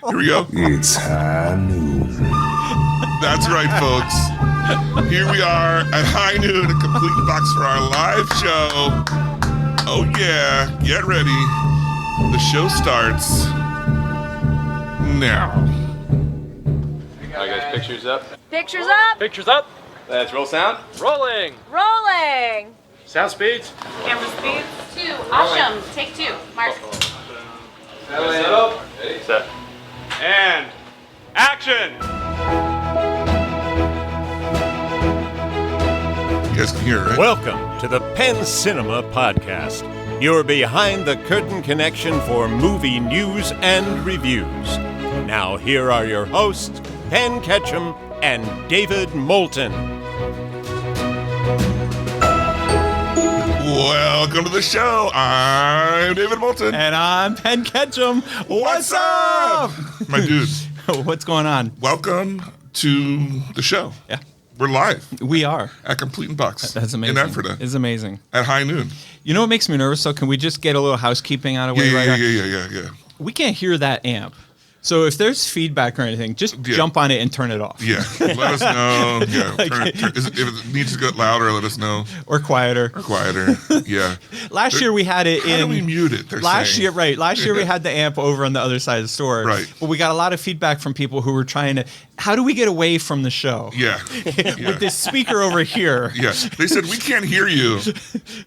Here we go. It's high noon. That's right, folks. Here we are at high noon, a complete box for our live show. Oh yeah, get ready. The show starts now. All right, guys, pictures up. Pictures up. Pictures up. Let's roll sound. Rolling. Rolling. Sound speeds. Camera speed. 2. Awesome. Take 2. Mark. Set up. Ready, set. And action. You guys can hear it, right? Welcome to the Penn Cinema Podcast, your behind-the-curtain connection for movie news and reviews. Now, here are your hosts, Penn Ketchum and David Moulton. Welcome to the show. I'm David Moulton. And I'm Penn Ketchum. What's up? My dude. What's going on? Welcome to the show. Yeah. We're live We are. at Complete and Box. That's amazing. In Ephrata. It's amazing. At high noon. You know what makes me nervous, though? Can we just get a little housekeeping out of the way right now? Yeah. We can't hear that amp. So if there's feedback or anything, just jump on it and turn it off. Yeah, let us know. Yeah, if it needs to get louder, let us know. Or quieter. Yeah. Last year we had it How in. do we mute it? Last year we had the amp over on the other side of the store. Right. But we got a lot of feedback from people who were trying to. How do we get away from the show? Yeah. With this speaker over here. Yeah. They said we can't hear you,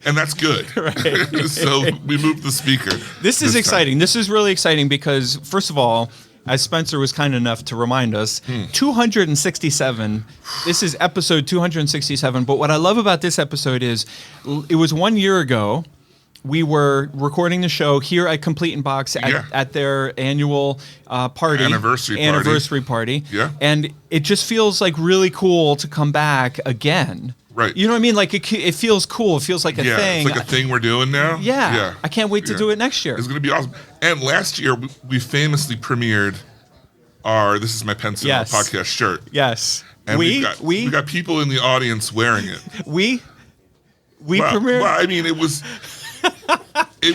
and that's good. Right. So we moved the speaker. This is time. exciting. This is really exciting because, first of all, as Spencer was kind enough to remind us, 267. This is episode 267. But what I love about this episode is it was 1 year ago. We were recording the show here at Complete and Box at their annual party. Anniversary party. Yeah. And it just feels like really cool to come back again. Right. You know what I mean? Like it feels cool. It feels like a thing. It's like a thing we're doing now. Yeah. I can't wait to do it next year. It's going to be awesome. And last year, we famously premiered our This Is My Penn Cinema podcast shirt. Yes. And we got people in the audience wearing it. We premiered? Well, I mean, it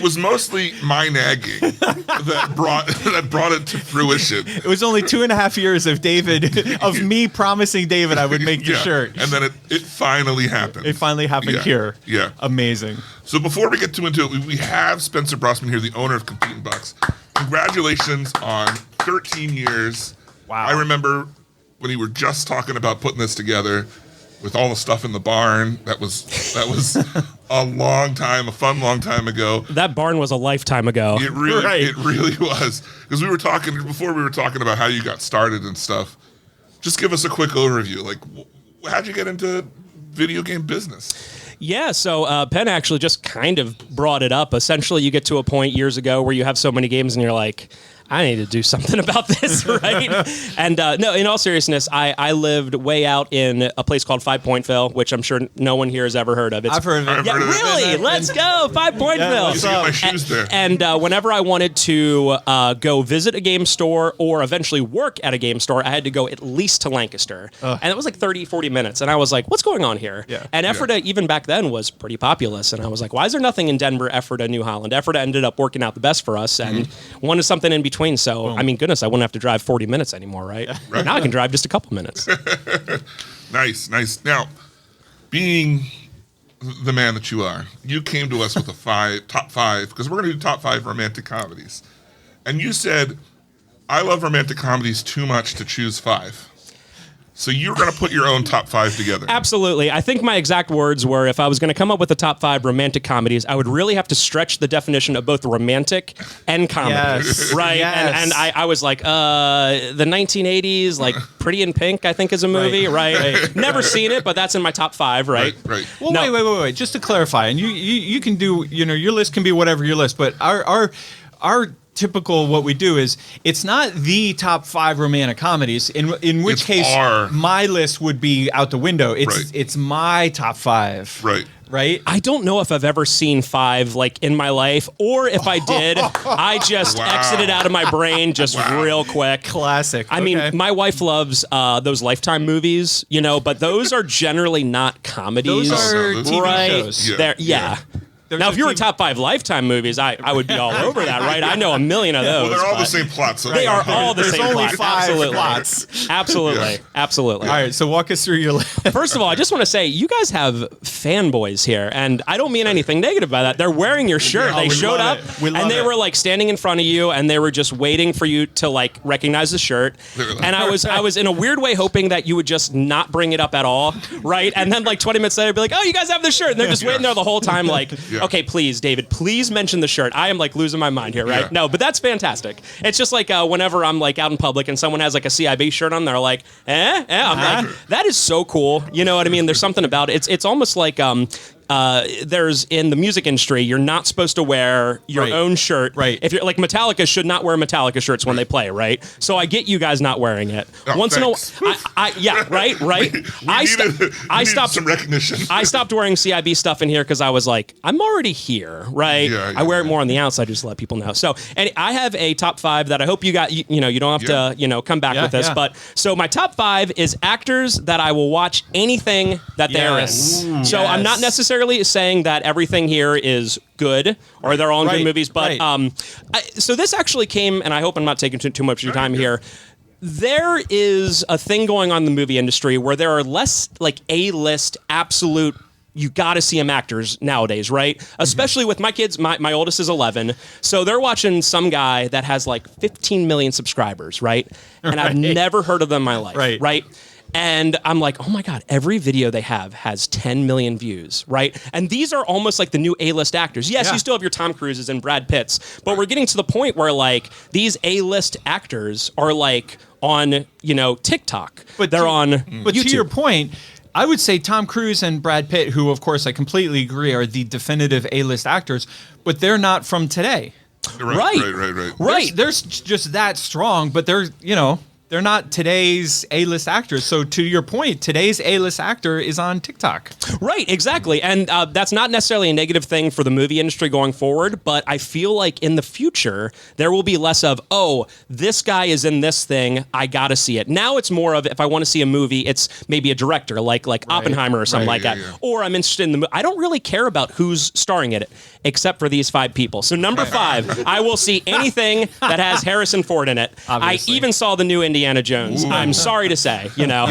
was mostly my nagging that brought it to fruition. It was only 2.5 years of me promising David I would make the shirt. And then it finally happened. It finally happened here. Yeah. Amazing. So before we get too into it, we have Spencer Brossman here, the owner of Complete and Box. Congratulations on 13 years. Wow. I remember when you were just talking about putting this together with all the stuff in the barn. That was a fun long time ago. That barn was a lifetime ago. It really was. Because we were talking about how you got started and stuff. Just give us a quick overview. Like, how'd you get into video game business? Yeah, so Penn actually just kind of brought it up. Essentially, you get to a point years ago where you have so many games and you're like, I need to do something about this, right? And no, in all seriousness, I lived way out in a place called 5 Pointville, which I'm sure no one here has ever heard of. I've heard of it. Yeah, really? Let's go, 5 Pointville. You get my shoes there. And whenever I wanted to go visit a game store or eventually work at a game store, I had to go at least to Lancaster. And it was like 30, 40 minutes. And I was like, what's going on here? Yeah. And Ephrata, even back then, was pretty populous. And I was like, why is there nothing in Denver, Ephrata, New Holland? Ephrata ended up working out the best for us and wanted something in between. So, I mean, goodness, I wouldn't have to drive 40 minutes anymore, right? Now I can drive just a couple minutes. Nice. Now, being the man that you are, you came to us with a top five, because we're going to do top 5 romantic comedies. And you said, I love romantic comedies too much to choose 5. So you're going to put your own top 5 together. Absolutely. I think my exact words were, if I was going to come up with the top 5 romantic comedies, I would really have to stretch the definition of both romantic and comedy. Yes. Right? Yes. And I was like, the 1980s, like Pretty in Pink, I think is a movie, right? Never seen it, but that's in my top 5, right? Right. Well, wait. Just to clarify, and you can do, your list can be whatever your list, but our typical what we do is it's not the top 5 romantic comedies, in which case my list would be out the window. It's my top 5. Right? I don't know if I've ever seen 5 like in my life, or if I did, I just exited out of my brain real quick. Classic. I mean, my wife loves those Lifetime movies, but those are generally not comedies. Those are TV shows. Yeah. There's Now, a if you were team- top 5 Lifetime movies, I would be all over that, right? I know a million of those. Well, they're all the but same plot. So They are all the There's same only plot. 5 Absolutely. plots. Absolutely. Yeah. Absolutely. All right, so walk us through your list. First of all, I just want to say you guys have fanboys here, and I don't mean anything negative by that. They're wearing your shirt. Oh, They we showed love up, it. We love and they it. were like standing in front of you, and they were just waiting for you to like recognize the shirt. And I was in a weird way hoping that you would just not bring it up at all, right? And then like 20 minutes later, be like, "Oh, you guys have the shirt," and they're just waiting there the whole time, like, Yeah. "Okay, please, David, please mention the shirt." I am like losing my mind here, right? Yeah. No, but that's fantastic. It's just like whenever I'm like out in public and someone has like a CIB shirt on, they're like, I'm like, that is so cool. You know what I mean? There's something about it. It's almost like there's in the music industry, you're not supposed to wear your Right. own shirt. Right. If you're like Metallica should not wear Metallica shirts when they play, right? So I get you guys not wearing it. Oh, Once thanks. in a while, yeah, right. I I stopped some recognition. I stopped wearing CIB stuff in here because I was like, I'm already here, right? Yeah, I wear it yeah. more on the outside just to let people know. So, and I have a top 5 that I hope you got. You know, you don't have to, come back Yeah, with this. yeah. But so my top 5 is actors that I will watch anything that they're Yes. in. So I'm not Yes. necessarily saying that everything here is good or they're all in Right, good movies, but right. so this actually came, and I hope I'm not taking too much of your time here. There is a thing going on in the movie industry where there are less like A-list absolute you got to see them actors nowadays, right? Especially with my kids. My oldest is 11, so they're watching some guy that has like 15 million subscribers, right? And I've Right. never heard of them in my life, Right. And I'm like, oh my God, every video they have has 10 million views, right? And these are almost like the new A-list actors. Yes, Yeah. you still have your Tom Cruises and Brad Pitts, but we're getting to the point where like these A-list actors are like on, TikTok. But they're to- on But YouTube. to your point, I would say Tom Cruise and Brad Pitt, who of course I completely agree are the definitive A-list actors, but they're not from today. Right. They're just that strong, but they're not today's A-list actors. So to your point, today's A-list actor is on TikTok. Right, exactly. And that's not necessarily a negative thing for the movie industry going forward, but I feel like in the future, there will be less of, oh, this guy is in this thing, I gotta see it. Now it's more of, if I want to see a movie, it's maybe a director, like Oppenheimer or something like that. yeah. Or I'm interested in the movie. I don't really care about who's starring in it, except for these 5 people. So number 5, I will see anything that has Harrison Ford in it. Obviously. I even saw the new Indiana Jones. Ooh. I'm sorry to say, Yeah,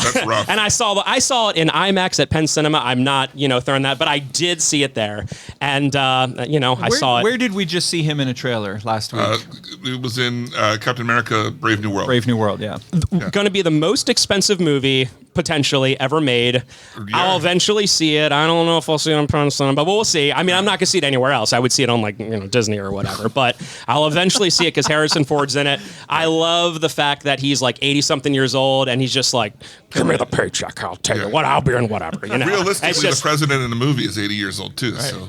that's rough. And I saw it in IMAX at Penn Cinema. I'm not, throwing that, but I did see it there, and I saw it. Where did we just see him in a trailer last week? It was in Captain America: Brave New World. Brave New World, yeah. Going to be the most expensive movie potentially ever made. I'll eventually see it. I don't know if I'll see it on Penn Cinema, but we'll see. I mean, I'm not going to see it anywhere else. I would see it on Disney or whatever, but I'll eventually see it because Harrison Ford's in it. I love the fact that he's like 80 something years old and he's just like, give me the paycheck. I'll tell you what, I'll be in whatever. Realistically, It's just- the president in the movie is 80 years old too. So.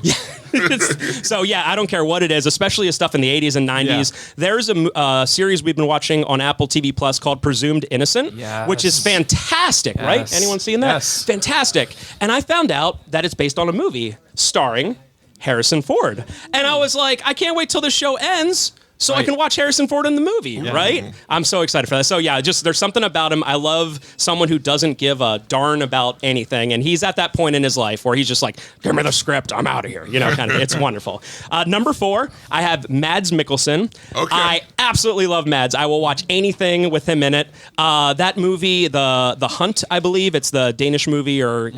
So yeah, I don't care what it is, especially as stuff in the 80s and 90s. Yeah. There's a series we've been watching on Apple TV Plus called Presumed Innocent, Yes. which is fantastic, right? Yes. Anyone seen that? Yes. Fantastic. And I found out that it's based on a movie starring Harrison Ford. And I was like, I can't wait till the show ends so I Right. can watch Harrison Ford in the movie, right? I'm so excited for that. So yeah, just there's something about him. I love someone who doesn't give a darn about anything, and he's at that point in his life where he's just like, give me the script, I'm out of here. Kind of. It's wonderful. Number 4, I have Mads Mikkelsen. Okay. I absolutely love Mads. I will watch anything with him in it. That movie, the Hunt, I believe it's the Danish movie, or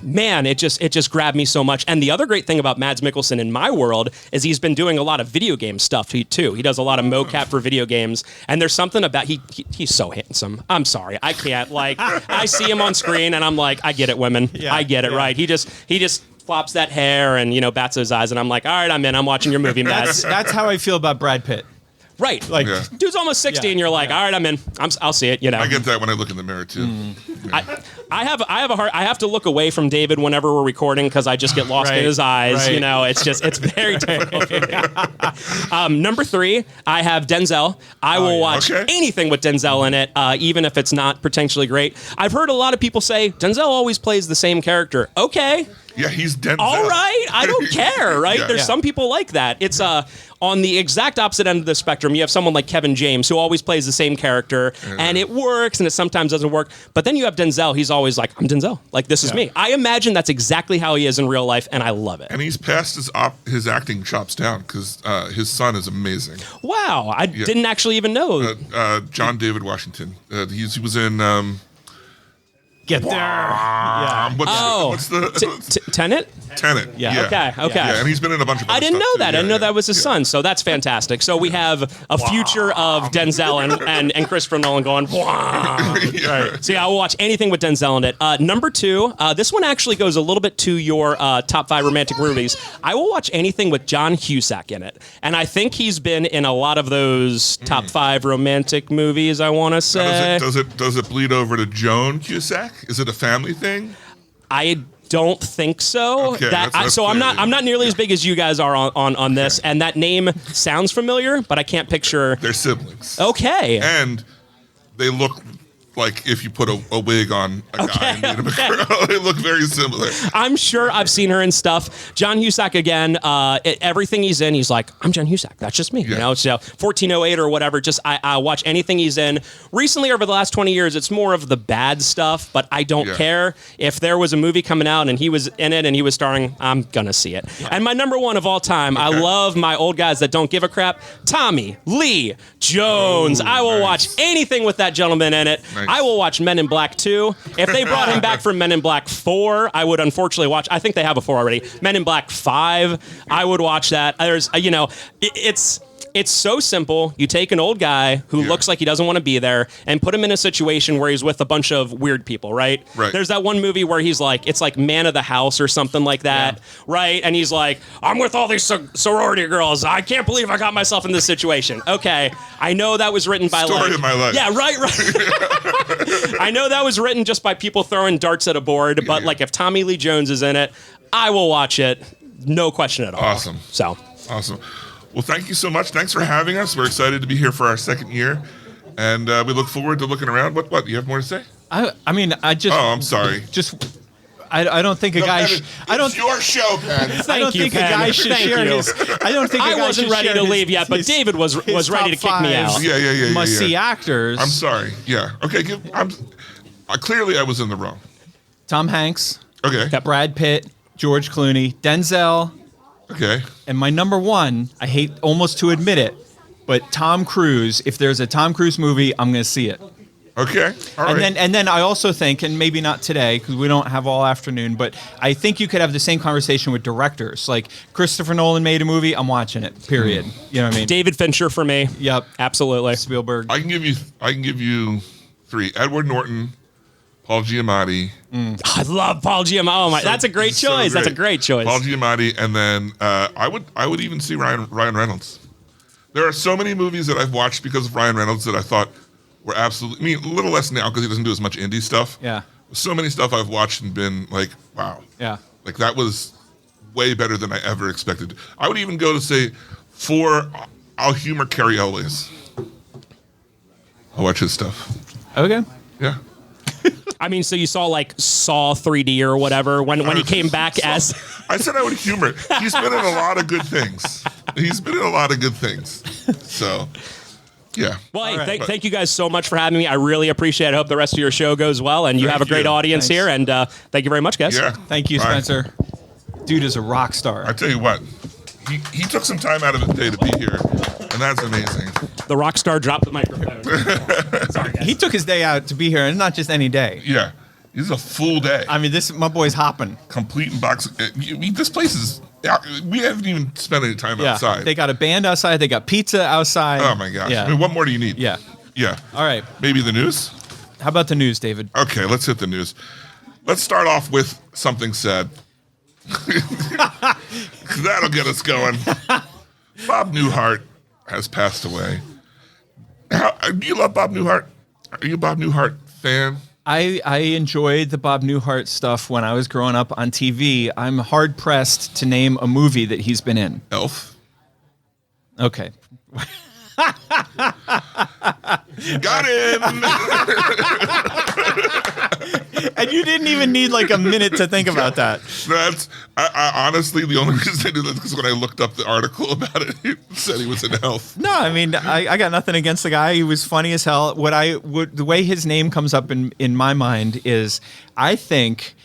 man, it just grabbed me so much. And the other great thing about Mads Mikkelsen in my world is he's been doing a lot of video game stuff too. He does a lot of mocap for video games, and there's something about he's so handsome. I'm sorry, I can't I see him on screen and I'm like, I get it, women. Yeah, I get it, yeah. right? He just flops that hair and bats those eyes, and I'm like, all right, I'm in. I'm watching your movie, Mads. That's how I feel about Brad Pitt. Right. Like, Yeah. Dude's almost 60, Yeah, and you're like, all right, I'm in. I'll see it. I get that when I look in the mirror too. I have to look away from David whenever we're recording because I just get lost Right, in his eyes. right. It's very difficult for me. Number 3, I have Denzel. I will watch Okay. anything with Denzel in it, even if it's not potentially great. I've heard a lot of people say Denzel always plays the same character. Okay. Yeah, he's Denzel. All right, I don't care, right? Yeah. There's Yeah. some people like that. It's on the exact opposite end of the spectrum. You have someone like Kevin James who always plays the same character, and it works, and it sometimes doesn't work. But then you have Denzel. He's always like, I'm Denzel. Like, this is me. I imagine that's exactly how he is in real life, and I love it. And he's passed his acting chops down because his son is amazing. Wow, I didn't actually even know. John David Washington. He was in. Get there. Yeah. What's the Tenet? Tenet? Yeah. Okay. Yeah, and he's been in a bunch of. I other didn't stuff, know too. that. I didn't know Yeah. that was his son. So that's fantastic. So we have a future of Denzel and Christopher Nolan going, "Wah." Yeah. See, I will watch anything with Denzel in it. Number 2, this one actually goes a little bit to your top 5 romantic movies. I will watch anything with John Cusack in it. And I think he's been in a lot of those top 5 romantic movies, I want to say. Now, does it bleed over to Joan Cusack? Is it a family thing? I don't think so. Okay, that's So clear. I'm not nearly as big as you guys are on this, and that name sounds familiar, but I can't picture. They're siblings. Okay. And they look like if you put a wig on a guy and made him a girl, they look very similar. I'm sure I've seen her in stuff. John Cusack again. Everything he's in, he's like, I'm John Cusack. That's just me. Yeah. You know, so 1408 or whatever. Just I watch anything he's in. Recently, over the last 20 years, it's more of the bad stuff. But I don't care if there was a movie coming out and he was in it and he was starring. I'm gonna see it. And my number 1 of all time. I love my old guys that don't give a crap. Tommy Lee Jones. I will watch anything with that gentleman in it. Nice. I will watch Men in Black 2. If they brought him back from Men in Black 4, I would unfortunately watch. I think they have a 4 already. Men in Black 5, I would watch that. There's, it's so simple. You take an old guy who looks like he doesn't want to be there and put him in a situation where he's with a bunch of weird people, right? Right. There's that one movie where he's like, it's like Man of the House or something like that, right? And he's like, I'm with all these sorority girls. I can't believe I got myself in this situation. Okay, I know that was written by Story of my life. Yeah, right. I know that was written just by people throwing darts at a board, but like if Tommy Lee Jones is in it, I will watch it. No question at all. Awesome. So. Awesome. Well, thank you so much. Thanks for having us. We're excited to be here for our 2nd year, and we look forward to looking around. What? You have more to say? I mean, I just. Oh, I'm sorry. I don't think a guy. I don't. It's your show, Penn. I don't think a guy should share his. I don't think. I wasn't ready to leave yet, but David was ready to kick me out. Yeah. Must see actors. I'm sorry. Yeah. Okay. Clearly, I was in the wrong. Tom Hanks, Okay. Brad Pitt, George Clooney, Denzel, Okay. and my number 1. I hate almost to admit it, but Tom Cruise. If there's a Tom Cruise movie, I'm going to see it. Okay. All right. And then I also think, and maybe not today because we don't have all afternoon, but I think you could have the same conversation with directors. Like Christopher Nolan made a movie, I'm watching it. Period. You know what I mean? David Fincher for me. Yep. Absolutely. Spielberg. I can give you 3: Edward Norton, Paul Giamatti. I love Paul Giamatti. Oh my, that's a great So choice. That's a great choice. Paul Giamatti, and then I would even see Ryan Reynolds. There are so many movies that I've watched because of Ryan Reynolds that I thought were absolutely. I mean, a little less now because he doesn't do as much indie stuff. Yeah. So many stuff I've watched and been like, wow. Yeah. Like that was way better than I ever expected. I would even go to say, I'll humor Carrie Elwes. I'll watch his stuff. Okay. Yeah. I mean, so you saw like Saw 3D or whatever when he came back as. I said I would humor. He's been in a lot of good things. So, yeah. Well, hey, right. thank you guys so much for having me. I really appreciate it. I hope the rest of your show goes well and you Thank have a great you. audience Thanks. here. And thank you very much, guys. Yeah. Thank you, Bye. Spencer. Dude is a rock star. I tell you what, he took some time out of his day to be here, and that's amazing. The rock star dropped the microphone. Sorry, guys. He took his day out to be here, and not just any day. Yeah. This is a full day. I mean, my boy's hopping. Complete in box. This place is. We haven't even spent any time Yeah. outside. They got a band outside. They got pizza outside. Oh my gosh. Yeah. I mean, what more do you need? Yeah. Yeah. All right. Maybe the news? How about the news, David? Okay, let's hit the news. Let's start off with something sad. That'll get us going. Bob Newhart has passed away. Do you love Bob Newhart? Are you a Bob Newhart fan? I enjoyed the Bob Newhart stuff when I was growing up on TV. I'm hard pressed to name a movie that he's been in. Elf? Okay. Got him! And you didn't even need like a minute to think about that. I honestly, the only reason I knew that is because when I looked up the article about it, it said he was in health. No, I mean, I got nothing against the guy. He was funny as hell. The way his name comes up in my mind is, I think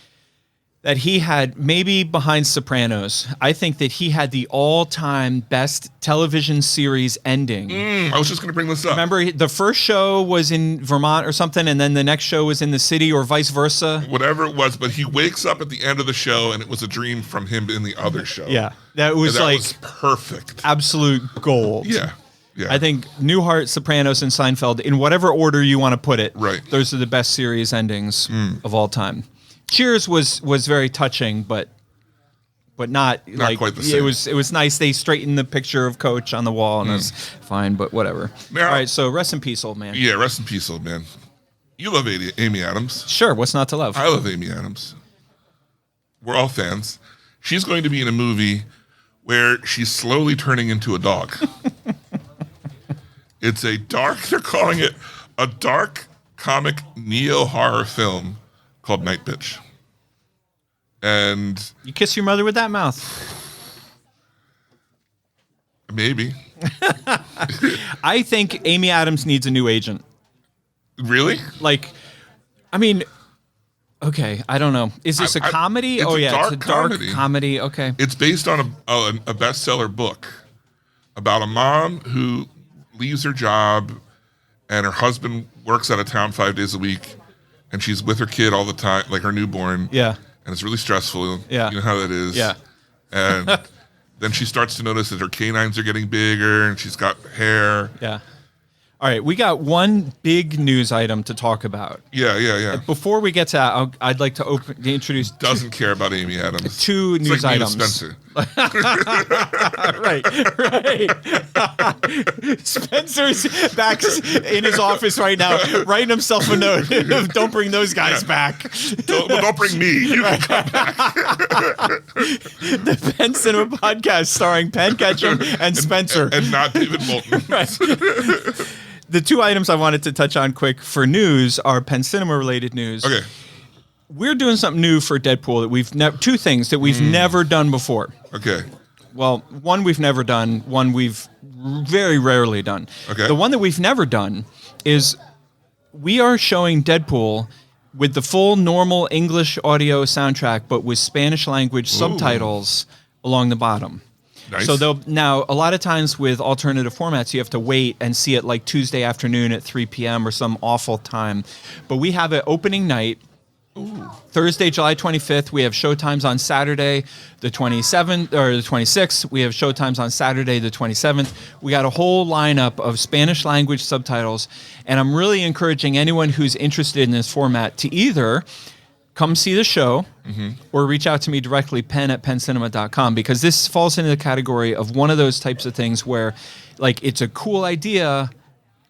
that he had, maybe behind Sopranos, I think that he had the all-time best television series ending. I was just going to bring this up. Remember, the first show was in Vermont or something, and then the next show was in the city, or vice versa. Whatever it was, but he wakes up at the end of the show, and it was a dream from him in the other show. Yeah, that was was perfect. Absolute gold. Yeah. I think Newhart, Sopranos, and Seinfeld, in whatever order you want to put it, right, those are the best series endings of all time. Cheers was very touching, but not like quite the same. It was nice. They straightened the picture of Coach on the wall, and that's fine. But whatever. Now, all right, so rest in peace, old man. Yeah, rest in peace, old man. You love Amy Adams. Sure, what's not to love? I love Amy Adams. We're all fans. She's going to be in a movie where she's slowly turning into a dog. It's they're calling it a dark comic neo-horror film called Night Bitch. And you kiss your mother with that mouth. Maybe. I think Amy Adams needs a new agent. Really? Like, I mean, okay, I don't know. Is this a comedy? It's It's a dark comedy. Okay. It's based on a bestseller book about a mom who leaves her job and her husband works out of town 5 days a week, and she's with her kid all the time, like her newborn. Yeah. And it's really stressful. Yeah. You know how that is. Yeah. And then she starts to notice that her canines are getting bigger and she's got hair. Yeah. All right, we got one big news item to talk about. Yeah. Before we get to that, I'd like to introduce. Doesn't care about Amy Adams. Two it's news like items. Spencer. right. Spencer's back in his office right now, writing himself a note. Don't bring those guys back. Don't bring me. You can come back. The Penn Cinema Podcast starring Penn Ketchum and Spencer. And not David Moulton. Right. The two items I wanted to touch on quick for news are Penn Cinema related news. Okay. We're doing something new for Deadpool that we've two things that we've never done before. Okay. Well, one we've never done, one we've very rarely done. Okay. The one that we've never done is we are showing Deadpool with the full normal English audio soundtrack, but with Spanish language subtitles along the bottom. Nice. So now a lot of times with alternative formats, you have to wait and see it like Tuesday afternoon at 3 p.m. or some awful time. But we have it opening night. Thursday, July 25th, we have showtimes on Saturday, the 27th or the 26th. We have showtimes on Saturday, the 27th. We got a whole lineup of Spanish language subtitles, and I'm really encouraging anyone who's interested in this format to either come see the show or reach out to me directly, pen@penncinema.com, because this falls into the category of one of those types of things where, like, it's a cool idea,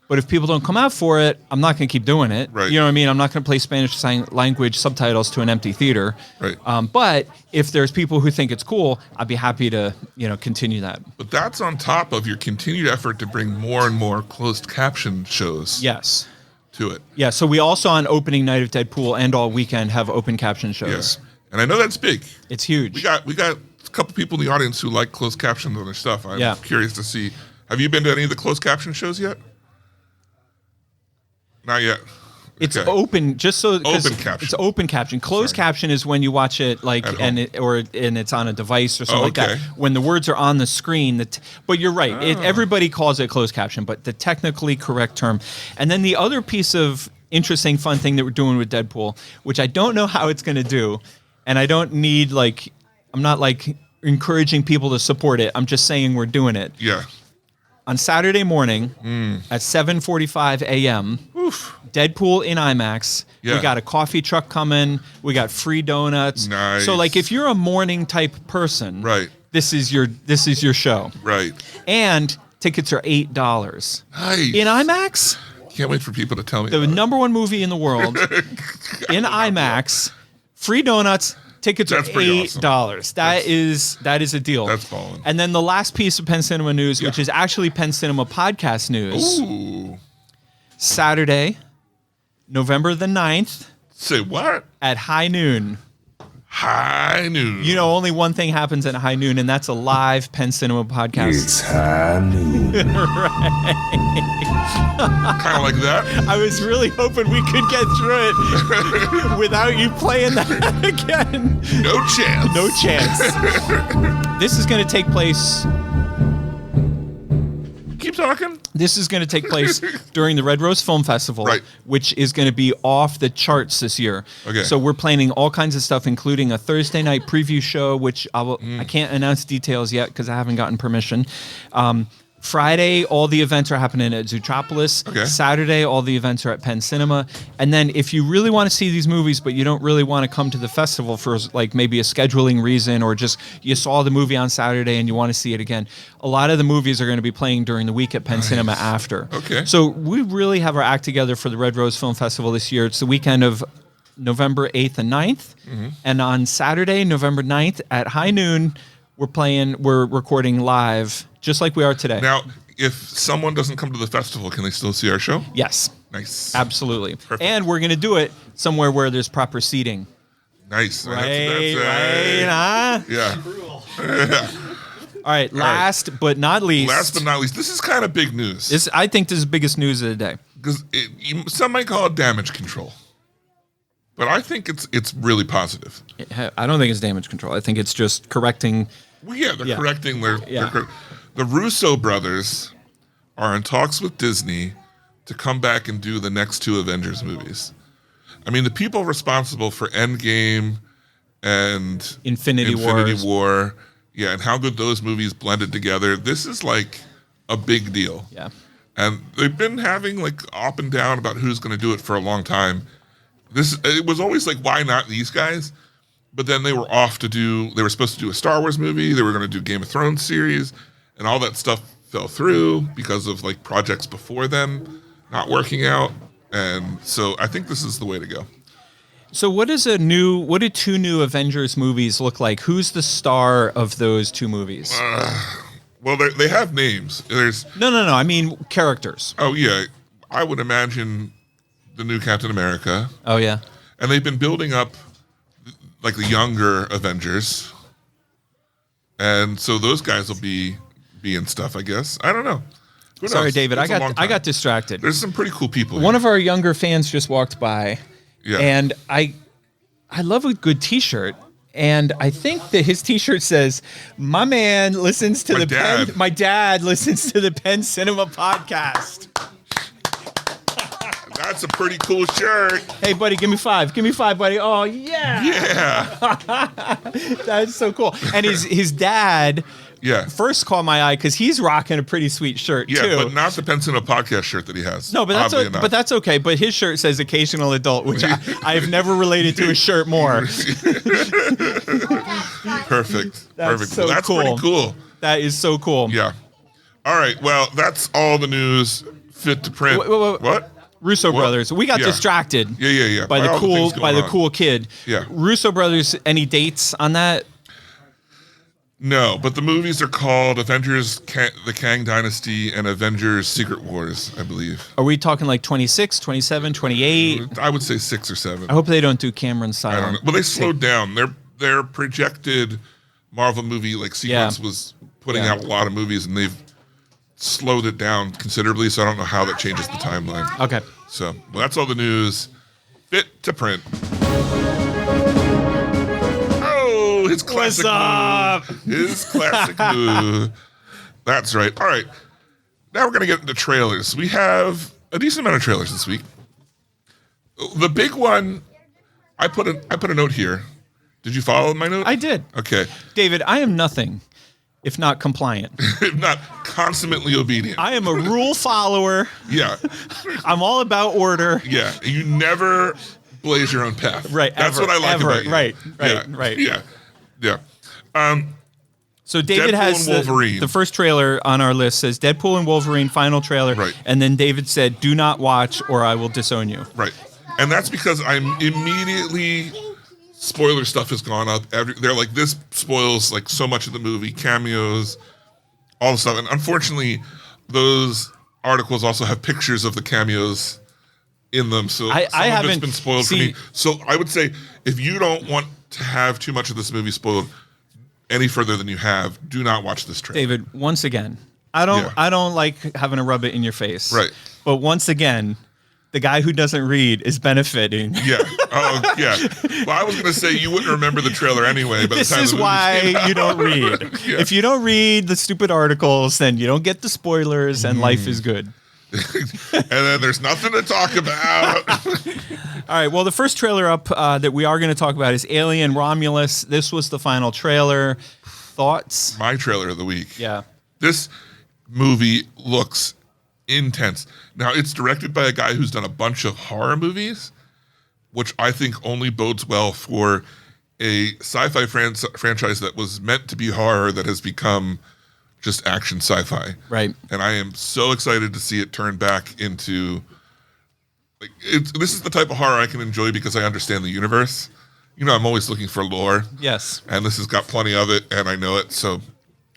but if people don't come out for it, I'm not going to keep doing it. Right. You know what I mean? I'm not going to play Spanish language subtitles to an empty theater. Right. But if there's people who think it's cool, I'd be happy to, continue that. But that's on top of your continued effort to bring more and more closed caption shows. Yes. To it. Yeah. So we also on opening night of Deadpool and all weekend have open caption shows. Yeah. And I know that's big. It's huge. We got a couple people in the audience who like closed captions on their stuff. I'm curious to see. Have you been to any of the closed caption shows yet? Not yet. It's open, just so open caption. It's open caption. Closed caption is when you watch it like and it's on a device or something like that. When the words are on the screen. But you're right. Everybody calls it closed caption, but the technically correct term. And then the other piece of interesting, fun thing that we're doing with Deadpool, which I don't know how it's going to do, and I don't need I'm not encouraging people to support it. I'm just saying we're doing it. Yeah. On Saturday morning at 7:45 a.m., Deadpool in IMAX. Yeah. We got a coffee truck coming. We got free donuts. Nice. So if you're a morning type person, right, this is your show. Right. And tickets are $8. Nice. In IMAX? Can't wait for people to tell me. The number one movie in the world in IMAX, free donuts. Tickets are $8. Awesome. That is a deal. That's falling. And then the last piece of Penn Cinema news, which is actually Penn Cinema podcast news. Ooh. Saturday, November the 9th. Say what? At high noon. High noon. You know, only one thing happens at high noon, and that's a live Penn Cinema podcast. It's high noon. Kind of like that. I was really hoping we could get through it without you playing that again. No chance. No chance. This is going to take place. Keep talking. This is going to take place during the Red Rose Film Festival, Right. which is going to be off the charts this year. Okay. So we're planning all kinds of stuff, including a Thursday night preview show, which I can't announce details yet because I haven't gotten permission. Friday, all the events are happening at Zootropolis. Okay. Saturday, all the events are at Penn Cinema. And then if you really want to see these movies, but you don't really want to come to the festival for like maybe a scheduling reason, or just you saw the movie on Saturday and you want to see it again, a lot of the movies are going to be playing during the week at Penn Cinema after. Okay. So we really have our act together for the Red Rose Film Festival this year. It's the weekend of November 8th and 9th. Mm-hmm. And on Saturday, November 9th at high noon, we're recording live, just like we are today. Now, if someone doesn't come to the festival, can they still see our show? Yes. Nice. Absolutely. Perfect. And we're going to do it somewhere where there's proper seating. Nice. Right, huh? Yeah. All right, last but not least. Last but not least, this is kind of big news. I think this is the biggest news of the day. Because some might call it damage control. But I think it's really positive. I don't think it's damage control. I think it's just correcting. Well, yeah, they're correcting their... Yeah. The Russo brothers are in talks with Disney to come back and do the next two Avengers movies. I mean, the people responsible for Endgame and Infinity War, yeah, and how good those movies blended together. This is like a big deal. Yeah. And they've been having like up and down about who's going to do it for a long time. It was always like, why not these guys? But then they were supposed to do a Star Wars movie. They were going to do Game of Thrones series, and all that stuff fell through because of like projects before them not working out. And so I think this is the way to go. So what do two new Avengers movies look like? Who's the star of those two movies? Well, they have names. There's No. I mean characters. Oh yeah, I would imagine the new Captain America. Oh yeah. And they've been building up like the younger Avengers. And so those guys will be in stuff, I guess. I don't know. Who Sorry, knows? David. It's a long I time. got distracted. There's some pretty cool people One here. of our younger fans just walked by. Yeah. And I love a good T-shirt. And I think that his T-shirt says, "My man listens to my dad listens to the Penn Cinema podcast." That's a pretty cool shirt. Hey, buddy, give me five. Give me five, buddy. Oh, yeah. Yeah. That's so cool. And his dad Yeah. first caught my eye because he's rocking a pretty sweet shirt, Yeah, too. but not the Penn Cinema podcast shirt that he has. No, but that's okay. But his shirt says occasional adult, which I have never related to a shirt more. Perfect. That's so That's cool. pretty cool. That is so cool. Yeah. All right. Well, that's all the news fit to print. Wait. What? Russo What? brothers. We got Yeah. distracted. Yeah. By all the things going on. cool kid. Yeah. Russo brothers. Any dates on that? No, but the movies are called Avengers: The Kang Dynasty and Avengers: Secret Wars, I believe. Are we talking like 26, 27, 28? I would say 6 or 7. I hope they don't do Cameron style. I don't know. Well, they slowed down. Their projected Marvel movie like sequence was putting out a lot of movies, and they've slowed it down considerably. So I don't know how that changes the timeline. Okay. So that's all the news fit to print. Oh, his classic move. His classic move. That's right. All right. Now we're gonna get into trailers. We have a decent amount of trailers this week. The big one, I put a note here. Did you follow my note? I did. Okay. David, I am nothing if not compliant. If not consummately obedient. I am a rule follower. Yeah. I'm all about order. Yeah. You never blaze your own path. Right. That's ever, what I like ever. about you. Right. Yeah. Yeah. So David Deadpool has and Wolverine. the first trailer on our list says Deadpool and Wolverine final trailer. Right. And then David said, "Do not watch or I will disown you." Right. And that's because I'm immediately spoiler stuff has gone up. They're like, this spoils like so much of the movie, cameos, all the stuff. And unfortunately, those articles also have pictures of the cameos in them. So I some of haven't it's been spoiled for me. So I would say if you don't want to have too much of this movie spoiled any further than you have, do not watch this trailer. David, once again, I don't like having to rub it in your face. Right. But once again, the guy who doesn't read is benefiting. Yeah. Oh, yeah. Well, I was going to say you wouldn't remember the trailer anyway. By This the time is the movie why came out. you don't read. Yeah. If you don't read the stupid articles, then you don't get the spoilers, and life is good. And then there's nothing to talk about. All right. Well, the first trailer up that we are going to talk about is Alien Romulus. This was the final trailer. Thoughts? My trailer of the week. Yeah. This movie looks intense. Now, it's directed by a guy who's done a bunch of horror movies, which I think only bodes well for a sci-fi franchise that was meant to be horror that has become just action sci-fi. Right. And I am so excited to see it turn back into like this is the type of horror I can enjoy because I understand the universe. You know, I'm always looking for lore. Yes. And this has got plenty of it, and I know it, so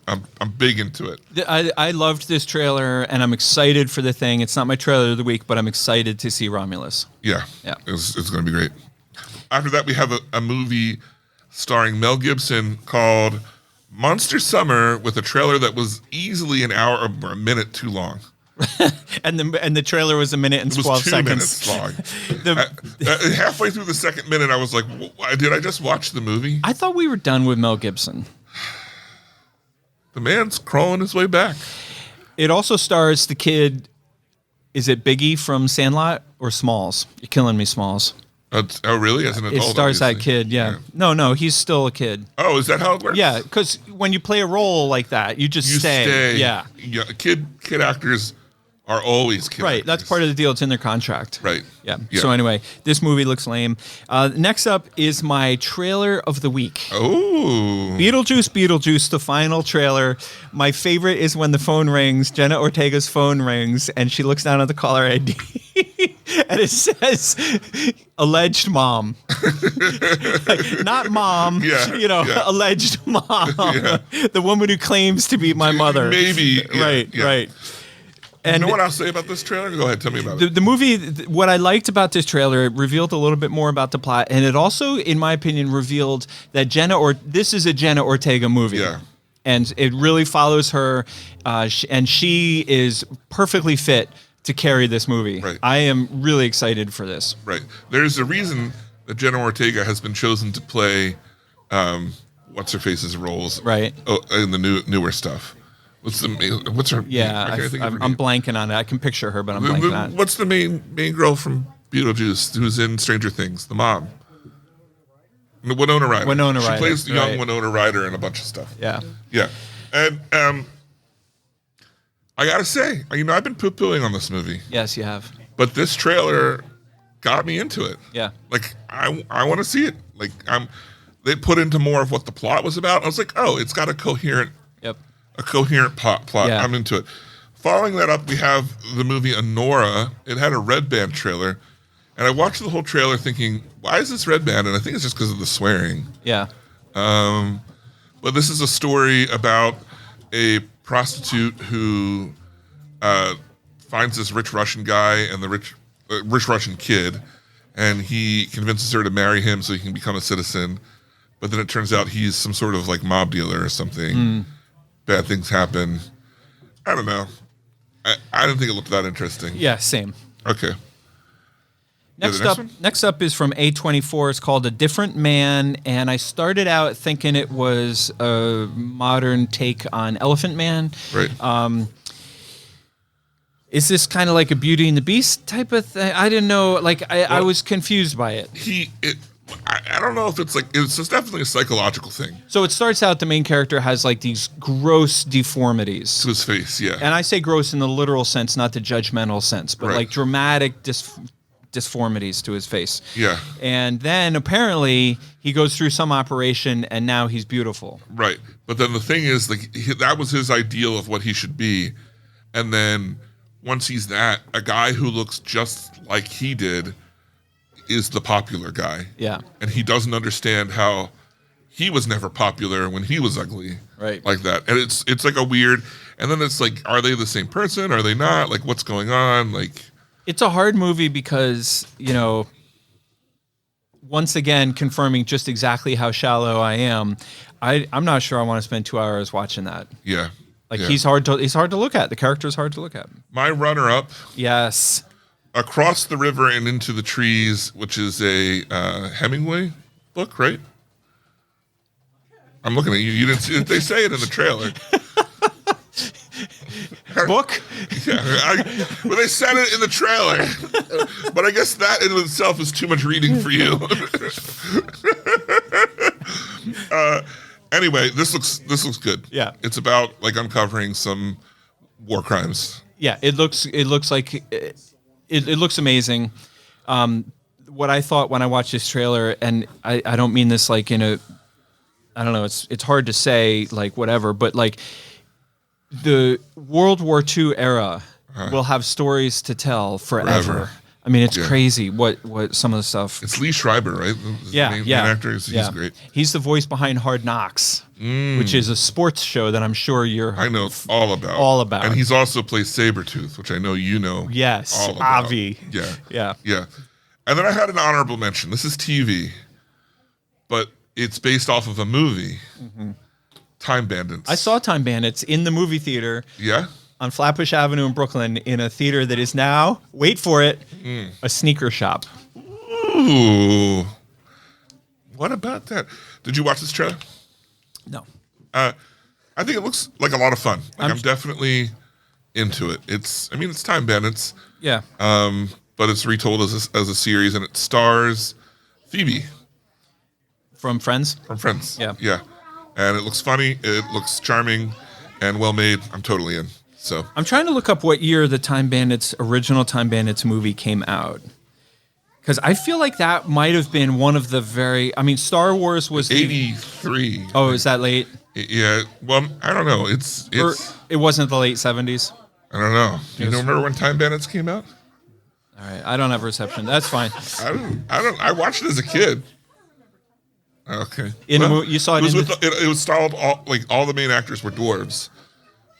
I'm big into it. I loved this trailer, and I'm excited for the thing. It's not my trailer of the week, but I'm excited to see Romulus. Yeah. It's going to be great. After that, we have a movie starring Mel Gibson called Monster Summer with a trailer that was easily an hour or a minute too long. And the trailer was a minute and It was 12 2 seconds. minutes long. Halfway through the second minute, I was like, did I just watch the movie? I thought we were done with Mel Gibson. The man's crawling his way back. It also stars the kid, is it Biggie from Sandlot or Smalls? You're killing me, Smalls. Oh, really? As an adult? It stars that obviously. kid, yeah. No, he's still a kid. Oh, is that how it works? Yeah, because when you play a role like that, you just stay. Yeah. Kid actors are always kid Right, actors. that's part of the deal. It's in their contract. Right. Yeah. Yeah. So anyway, this movie looks lame. Next up is my trailer of the week. Oh. Beetlejuice, the final trailer. My favorite is when the phone rings, Jenna Ortega's phone rings, and she looks down at the caller ID, and it says, alleged mom. Like, not mom, alleged mom. Yeah. The woman who claims to be my mother. Maybe. Yeah, Right, yeah. right. You know what I'll say about this trailer? Go ahead, tell me about it. The movie, what I liked about this trailer, it revealed a little bit more about the plot, and it also, in my opinion, revealed that this is a Jenna Ortega movie. Yeah. And it really follows her, and she is perfectly fit to carry this movie. Right. I am really excited for this. Right. There's a reason that Jenna Ortega has been chosen to play what's-her-face's roles Right. in the newer stuff. What's her? Yeah, I can't think of her I'm name. blanking on it. I can picture her, but I'm blanking on it. What's the main girl from Beetlejuice who's in Stranger Things? The mom. Winona Ryder. Winona Ryder, She plays the young right. Winona Ryder in a bunch of stuff. Yeah. Yeah. And I gotta say, I've been poo-pooing on this movie, Yes, you have. but this trailer got me into it. Yeah. Like I want to see it. Like they put into more of what the plot was about. I was like, oh, it's got a coherent Yep. plot. Yeah. I'm into it. Following that up, we have the movie Anora. It had a Red Band trailer, and I watched the whole trailer thinking, why is this Red Band? And I think it's just because of the swearing. Yeah. But this is a story about a prostitute who finds this rich Russian guy and the rich Russian kid, and he convinces her to marry him so he can become a citizen. But then it turns out he's some sort of like mob dealer or something. Bad things happen. I don't know. I didn't think it looked that interesting. Yeah, same. Okay. Next the next up, one? next up is from A24. It's called A Different Man, and I started out thinking it was a modern take on Elephant Man. Right. Is this kind of like a Beauty and the Beast type of thing? I didn't know. Like, I was confused by it. I don't know if it's like it's definitely a psychological thing So it starts out the main character has like these gross deformities. to his face. Yeah. And I say gross in the literal sense, not the judgmental sense, but Right. like dramatic disformities to his face. Yeah. And then apparently he goes through some operation and now he's beautiful. Right. But then the thing is, like, that was his ideal of what he should be. And then once he's that, a guy who looks just like he did is the popular guy. Yeah. And he doesn't understand how he was never popular when he was ugly. Right. Like that. And it's like a weird, and then it's like, are they the same person? Are they not? Like, what's going on? Like, It's a hard movie because, once again, confirming just exactly how shallow I am. I'm not sure I want to spend 2 hours watching that. Yeah. Like yeah. he's hard to look at. The character is hard to look at. My runner-up, Yes. Across the River and Into the Trees, which is a Hemingway book, right? I'm looking at you. You didn't see it. They say it in the trailer. Book? Yeah, well, they said it in the trailer, but I guess that in itself is too much reading for you. Anyway, this looks good. Yeah. It's about like uncovering some war crimes. Yeah, it looks like it looks amazing. What I thought when I watched this trailer, and I don't mean this like in a, I don't know, it's hard to say like whatever, but like the World War II era will have stories to tell forever. I mean, it's crazy what some of the stuff. It's Lee Schreiber, right? Main actor. He's great. He's the voice behind Hard Knocks, which is a sports show that I'm sure I know all about. And he's also plays Sabretooth, which I know you know. Yes, all about. Avi. Yeah. And then I had an honorable mention. This is TV, but it's based off of a movie. Time Bandits. I saw Time Bandits in the movie theater. Yeah? On Flatbush Avenue in Brooklyn in a theater that is now, wait for it, a sneaker shop. Ooh. What about that? Did you watch this trailer? No. I think it looks like a lot of fun. Like I'm definitely into it. It's Time Bandits. Yeah. But it's retold as a series, and it stars Phoebe. From Friends? From Friends. Yeah. Yeah. And it looks funny, it looks charming, and well made. I'm totally in. So I'm trying to look up what year the original Time Bandits movie came out. Because I feel like that might have been one of the Star Wars was 83. Oh, is that late? Yeah. Well, I don't know. It's it wasn't the late 70s? I don't know. Do you remember when Time Bandits came out? All right. I don't have reception. That's fine. I watched it as a kid. Okay. You saw it. It was styled all the main actors were dwarves.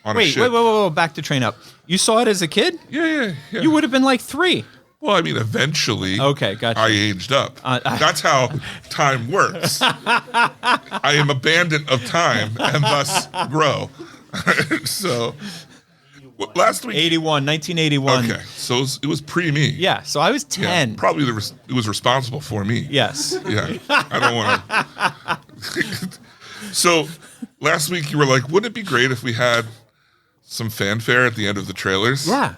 On a ship. Wait, back the train up. You saw it as a kid? Yeah. You would have been like 3. Well, I mean, eventually. Okay, gotcha. I aged up. That's how time works. I am a bandit of time and thus grow. So, last week. 1981. Okay, so it was pre me. Yeah, so I was 10. Yeah, probably it was responsible for me. Yes. Yeah, I don't want to. So, last week you were like, wouldn't it be great if we had some fanfare at the end of the trailers? Yeah.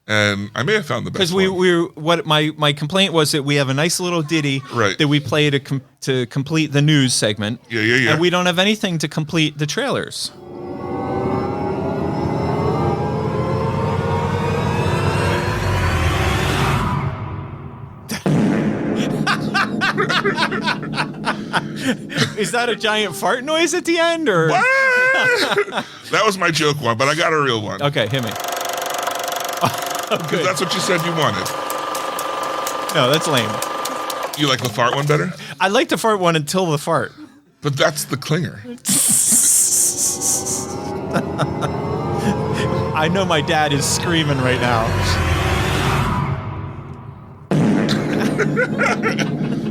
And I may have found the best one. Because what my complaint was that we have a nice little ditty that we play to complete the news segment. Yeah. And we don't have anything to complete the trailers. Is that a giant fart noise at the end, or? What? That was my joke one, but I got a real one. Okay, hit me. Because that's what you said you wanted. No, that's lame. You like the fart one better? I like the fart one until the fart. But that's the clinger. I know my dad is screaming right now.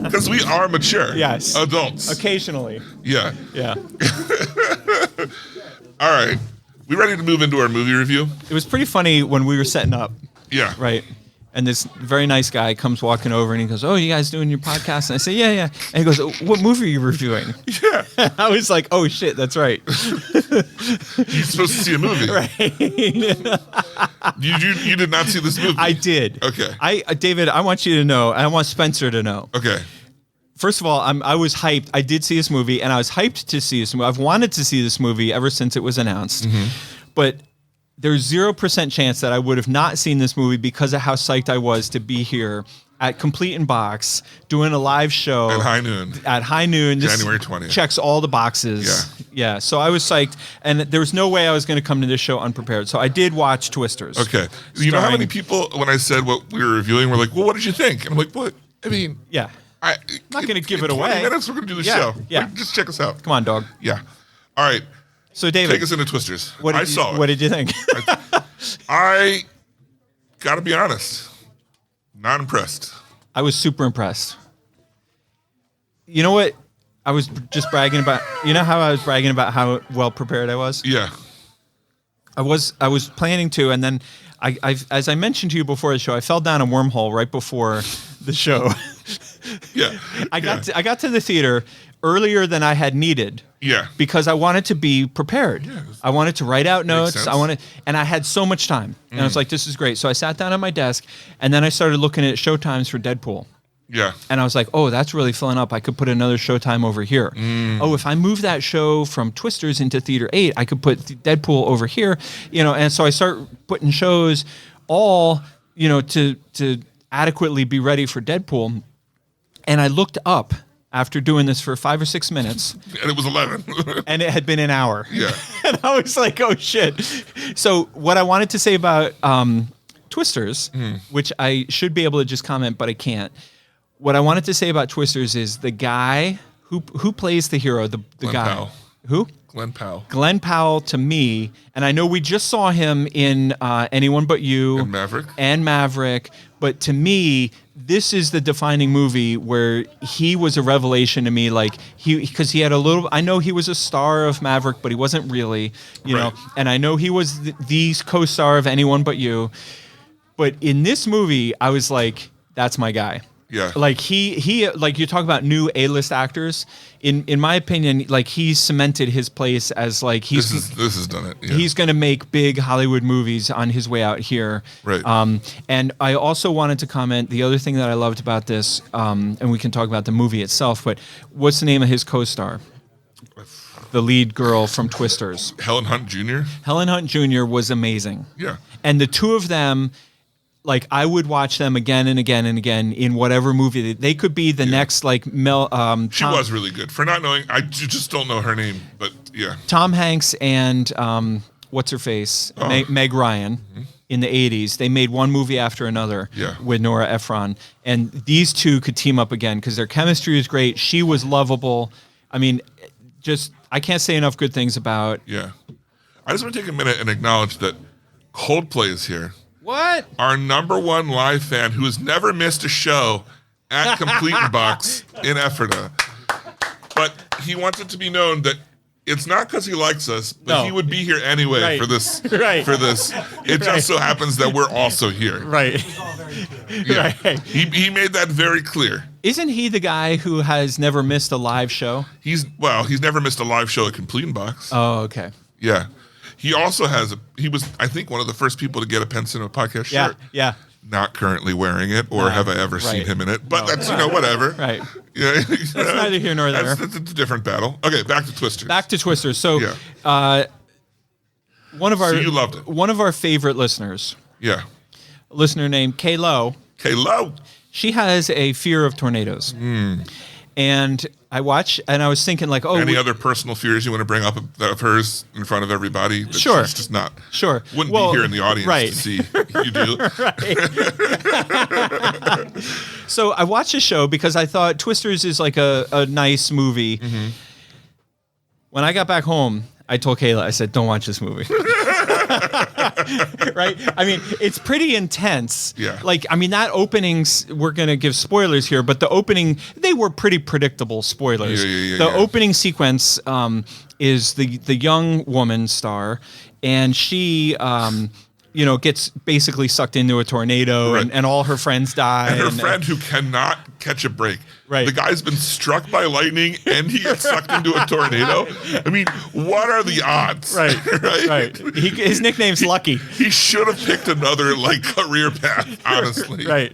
Because we are mature. Yes. Adults. Occasionally. Yeah. Yeah. All right. We ready to move into our movie review? It was pretty funny when we were setting up. Yeah. Right. And this very nice guy comes walking over and he goes, "Oh, you guys doing your podcast?" And I say, "Yeah." And he goes, "What movie are you reviewing?" Yeah. I was like, "Oh shit, that's right." You're supposed to see a movie. Right. You did not see this movie. I did. Okay. David, I want you to know, and I want Spencer to know. Okay. First of all, I was hyped. I did see this movie, and I was hyped to see this movie. I've wanted to see this movie ever since it was announced. Mm-hmm. But there's 0% chance that I would have not seen this movie because of how psyched I was to be here at Complete in Box doing a live show at high noon. January 20th. Checks all the boxes. Yeah. So I was psyched, and there was no way I was going to come to this show unprepared. So I did watch Twisters. Okay. You know how many people, when I said what we were reviewing, were like, "Well, what did you think?" And I'm like, "What? I mean, yeah." I'm not going to give it 20 away. minutes, we're going to do the show. Yeah. Just check us out. Come on, dog. Yeah. All right. So, David. Take us into Twisters. What did you think? I got to be honest. Not impressed. I was super impressed. You know what? I was just bragging about. You know how I was bragging about how well prepared I was? Yeah. I was planning to, and then as I mentioned to you before the show, I fell down a wormhole right before the show. Yeah. I got to the theater earlier than I had needed. Yeah. Because I wanted to be prepared. Yeah. I wanted to write out notes. sense. And I had so much time. And I was like, this is great. So I sat down at my desk, and then I started looking at showtimes for Deadpool. Yeah. And I was like, oh, that's really filling up. I could put another showtime over here. Oh, if I move that show from Twisters into Theater 8, I could put Deadpool over here. And so I start putting shows all, to adequately be ready for Deadpool. And I looked up after doing this for 5 or 6 minutes. And it was 11. And it had been an hour. Yeah. And I was like, oh, shit. So what I wanted to say about Twisters, which I should be able to just comment, but I can't. What I wanted to say about Twisters is the guy who plays the hero, the Glenn guy. Powell. Who? Glenn Powell. Glenn Powell, to me, and I know we just saw him in Anyone But You. And Maverick. But to me, this is the defining movie where he was a revelation to me. Like, because he had a little, I know he was a star of Maverick, but he wasn't really, you know. And I know he was the co-star of Anyone But You. But in this movie, I was like, that's my guy. Yeah. Like he like you talk about new A-list actors. In my opinion, like he cemented his place as like This has done it. Yeah. He's going to make big Hollywood movies on his way out here. Right. And I also wanted to comment the other thing that I loved about this, and we can talk about the movie itself. But what's the name of his co-star? The lead girl from Twisters. Helen Hunt Jr. Helen Hunt Jr. was amazing. Yeah. And the two of them, like I would watch them again and again and again in whatever movie they could be. The next like Mel. She was really good. For not knowing, I just don't know her name, but yeah. Tom Hanks and what's her face, Meg Ryan. In the 80s, they made one movie after another with Nora Ephron, and these two could team up again because their chemistry was great. She was lovable. I mean, just I can't say enough good things about. Yeah. I just want to take a minute and acknowledge that Coldplay is here. What? Our #1 live fan who has never missed a show at Complete Box in Ephrata. But he wants it to be known that it's not because he likes us, but he would be here anyway for this. For this. It just so happens that we're also here. Right. Yeah. Right. He made that very clear. Isn't he the guy who has never missed a live show? He's never missed a live show at Complete Box. Oh, okay. Yeah. He also he was, I think, one of the first people to get a Pen Cinema podcast shirt. Yeah. Not currently wearing it, or have I ever seen him in it. But that's, whatever. Right. Yeah. That's neither here nor there. That's a different battle. Okay, back to Twisters. So, one of our, So you loved it. One of our favorite listeners, Yeah. a listener named Kay Lowe, she has a fear of tornadoes. And I watch, and I was thinking like, any other personal fears you want to bring up of hers in front of everybody? That Sure. She's just not. Sure. Wouldn't be here in the audience to see you do. So I watched the show because I thought Twisters is like a nice movie. Mm-hmm. When I got back home, I told Kayla, I said, don't watch this movie. Right? I mean, it's pretty intense. Yeah. Like, I mean, that openings, we're going to give spoilers here, but the opening, they were pretty predictable spoilers. The opening sequence is the young woman star, and she, gets basically sucked into a tornado, and all her friends die. And her friend who cannot catch a break. Right. The guy's been struck by lightning and he gets sucked into a tornado. I mean, what are the odds? Right. His nickname's Lucky. He should have picked another career path, honestly. Right.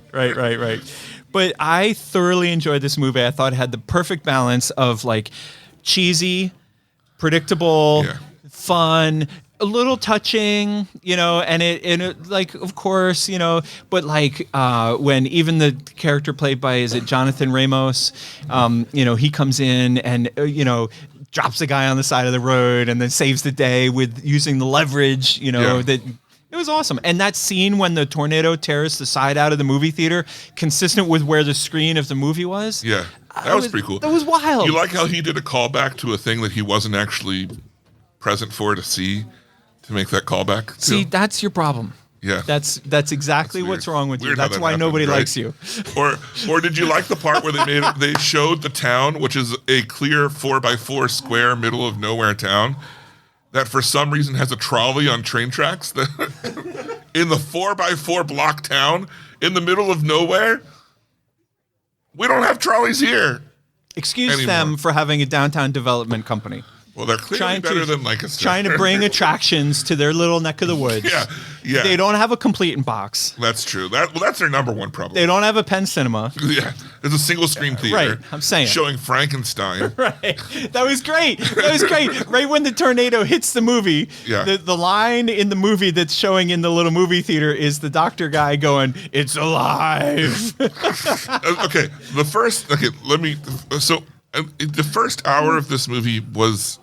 But I thoroughly enjoyed this movie. I thought it had the perfect balance of like cheesy, predictable, fun, a little touching, and it like, of course, but like when even the character played by, is it Jonathan Ramos, he comes in and, drops a guy on the side of the road and then saves the day with using the leverage, that it was awesome. And that scene when the tornado tears the side out of the movie theater, consistent with where the screen of the movie was. Yeah, that was pretty cool. That was wild. You like how he did a callback to a thing that he wasn't actually present for to see? To make that callback. See, that's your problem. Yeah. That's exactly That's what's weird. wrong with you. Weird how That's that why happened, nobody right? likes you. Or did you like the part where they showed the town, which is a clear 4x4 square middle of nowhere town, that for some reason has a trolley on train tracks that in the 4x4 block town in the middle of nowhere? We don't have trolleys here. Excuse Anymore. them for having a downtown development company. Well, they're clearly better than Lancaster. Trying to bring attractions to their little neck of the woods. Yeah. They don't have a complete in box. That's true. That's their number one problem. They don't have a Penn Cinema. Yeah, there's a single screen theater. Right, I'm saying. Showing Frankenstein. Right. That was great. Right when the tornado hits the movie, Yeah. the line in the movie that's showing in the little movie theater is the doctor guy going, "It's alive." Okay, the first hour of this movie was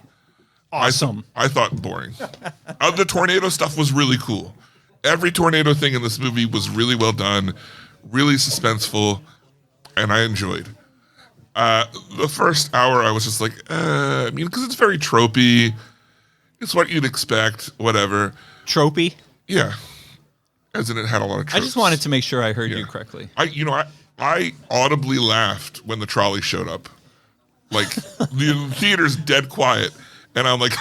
Awesome. I thought boring. The tornado stuff was really cool. Every tornado thing in this movie was really well done, really suspenseful, and I enjoyed. The first hour, I was just like, because it's very tropey. It's what you'd expect, whatever. Tropey. Yeah. As in it had a lot of tropes. I just wanted to make sure I heard Yeah. you correctly. I audibly laughed when the trolley showed up. Like, the theater's dead quiet. And I'm like,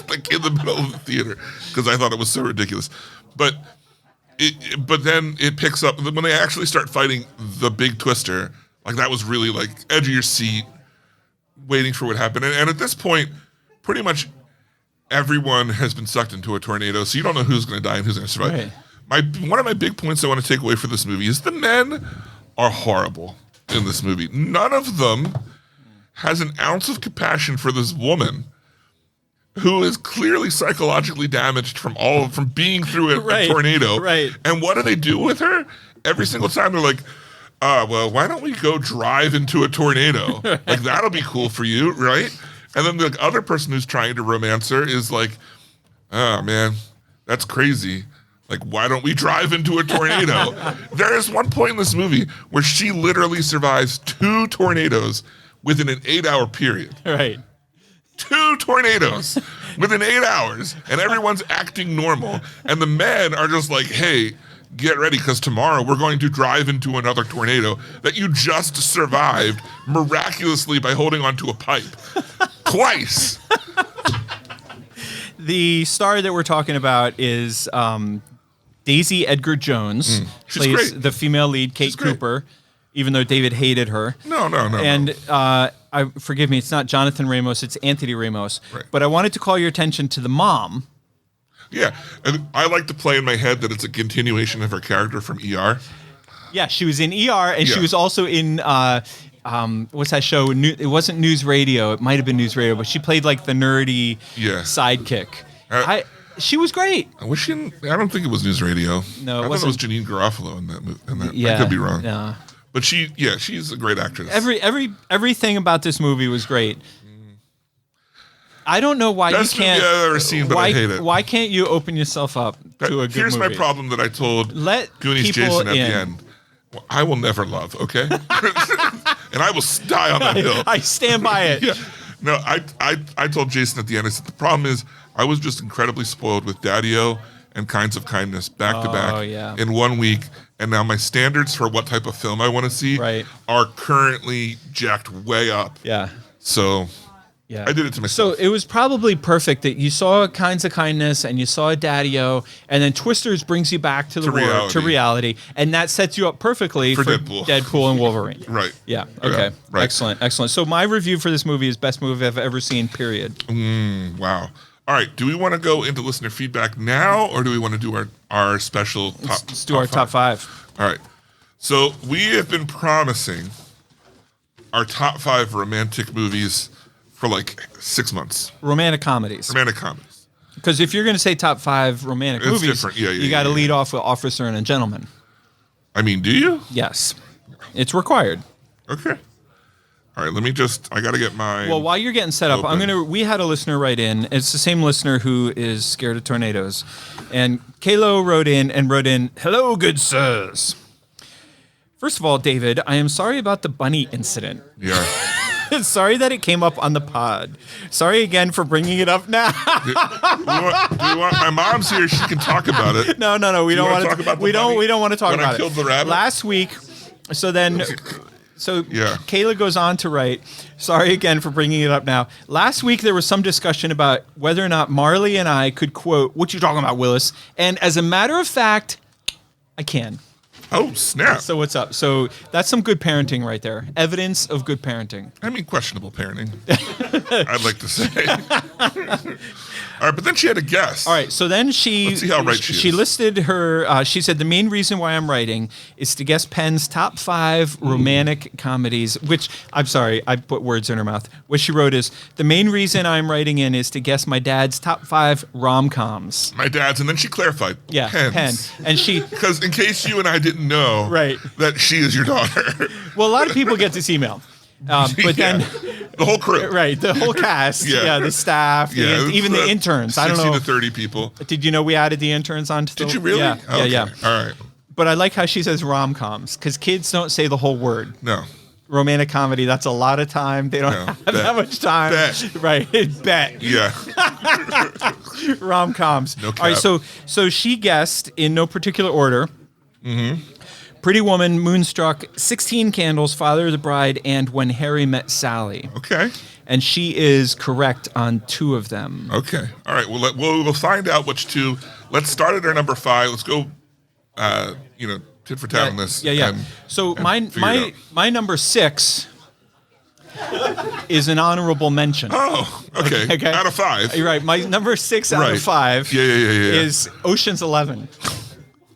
like in the middle of the theater because I thought it was so ridiculous. But then it picks up when they actually start fighting the big twister. Like that was really like edge of your seat, waiting for what happened. And at this point, pretty much everyone has been sucked into a tornado, so you don't know who's going to die and who's going to survive. Right. One of my big points I want to take away from this movie is the men are horrible in this movie. None of them has an ounce of compassion for this woman who is clearly psychologically damaged from being through a tornado. Right. And what do they do with her? Every single time they're like, well, why don't we go drive into a tornado? Like, that'll be cool for you, right? And then the other person who's trying to romance her is like, oh, man, that's crazy. Like, why don't we drive into a tornado? There is one point in this movie where she literally survives 2 tornadoes within an 8-hour period. Right. 2 tornadoes within 8 hours, and everyone's acting normal. And the men are just like, hey, get ready, because tomorrow we're going to drive into another tornado that you just survived miraculously by holding onto a pipe. Twice. The star that we're talking about is Daisy Edgar Jones. She's Plays great. the female lead, Kate She's great. Cooper, even though David hated her. No. And forgive me, it's not Jonathan Ramos, it's Anthony Ramos. Right. But I wanted to call your attention to the mom. Yeah, and I like to play in my head that it's a continuation of her character from ER. Yeah, she was in ER, and she Yeah. was also in what's that show? It wasn't News Radio. It might have been News Radio, but she played like the nerdy Yeah. sidekick. Uh, She was great. Was she in, I don't think it was News Radio. No, it I wasn't. thought it was Janine Garofalo in that movie. Yeah, I could be wrong. Yeah. But she's a great actress. Everything about this movie was great. I don't know why Best you can't. movie I've ever seen, but I hate it. Why can't you open yourself up to a good Here's movie? my problem that I told Let Goonies people Jason at in. the end. Well, I will never love, okay? And I will die on that hill. I stand by it. Yeah. No, I told Jason at the end, I said, the problem is I was just incredibly spoiled with Daddy-O and Kinds of Kindness back to back yeah. in 1 week. And now my standards for what type of film I want to see Right. are currently jacked way up. Yeah. So Yeah. I did it to myself. So it was probably perfect that you saw Kinds of Kindness and you saw Daddy-O, and then Twisters brings you back to the world, to reality, and that sets you up perfully For for Deadpool. and Wolverine. Right. Yeah. Yeah, Okay. right. Excellent. So my review for this movie is best movie I've ever seen. Period. Wow. All right. Do we want to go into listener feedback now, or do we want to do our special top? Let's do our top 5. All right. So we have been promising our top 5 romantic movies for like 6 months. Romantic comedies. Romantic comedies. Because if you're going to say top 5 romantic It's movies, different. Yeah, you got to yeah. lead off with Officer and a Gentleman. I mean, do you? Yes. It's required. Okay. All right. I got to get my. Well, while you're getting set up, we had a listener write in. It's the same listener who is scared of tornadoes. And Kalo wrote in, hello, good sirs. First of all, David, I am sorry about the bunny incident. Yeah. Sorry that it came up on the pod. Sorry again for bringing it up now. Do you want my mom's here? She can talk about it. No. We don't want to talk about the We don't bunny want to talk when I about killed it. the rabbit? Last week. So Yeah. Kayla goes on to write, sorry again for bringing it up now. Last week there was some discussion about whether or not Marley and I could quote, "What you talking about, Willis?" And as a matter of fact, I can. Oh, snap. So what's up? So that's some good parenting right there. Evidence of good parenting. I mean, questionable parenting, I'd like to say. All right, but then she had a guess. All right, so then Let's see how right she is. listed her. She said the main reason why I'm writing is to guess Penn's top 5 romantic comedies. Which I'm sorry, I put words in her mouth. What she wrote is the main reason I'm writing in is to guess my dad's top 5 rom-coms. My dad's, and then she clarified. Yeah, Penn's. Penn, and she. Because in case you and I didn't know, Right. that she is your daughter. Well, a lot of people get this email, but then. The whole crew. Right, the whole cast, Yeah. the staff, Yeah, even the interns. I don't 60 know. to 30 people. Did you know we added the interns onto the? Did you really? Yeah, Okay. yeah. All right. But I like how she says rom-coms because kids don't say the whole word. No. Romantic comedy, that's a lot of time. They don't No, have bet. that much time. Bet. Right, bet. Yeah. Rom-coms. No cap. All right, so she guessed in no particular order. Pretty Woman, Moonstruck, 16 Candles, Father of the Bride, and When Harry Met Sally. Okay. And she is correct on 2 of them. Okay. All right. We'll find out which 2. Let's start at our number 5. Let's go, tit for tat on this. Yeah. and- So and figure it out. my number 6 is an honorable mention. Oh, okay. Okay. Out of 5. You're right. My number 6 out Right. of 5 Yeah. is Ocean's 11.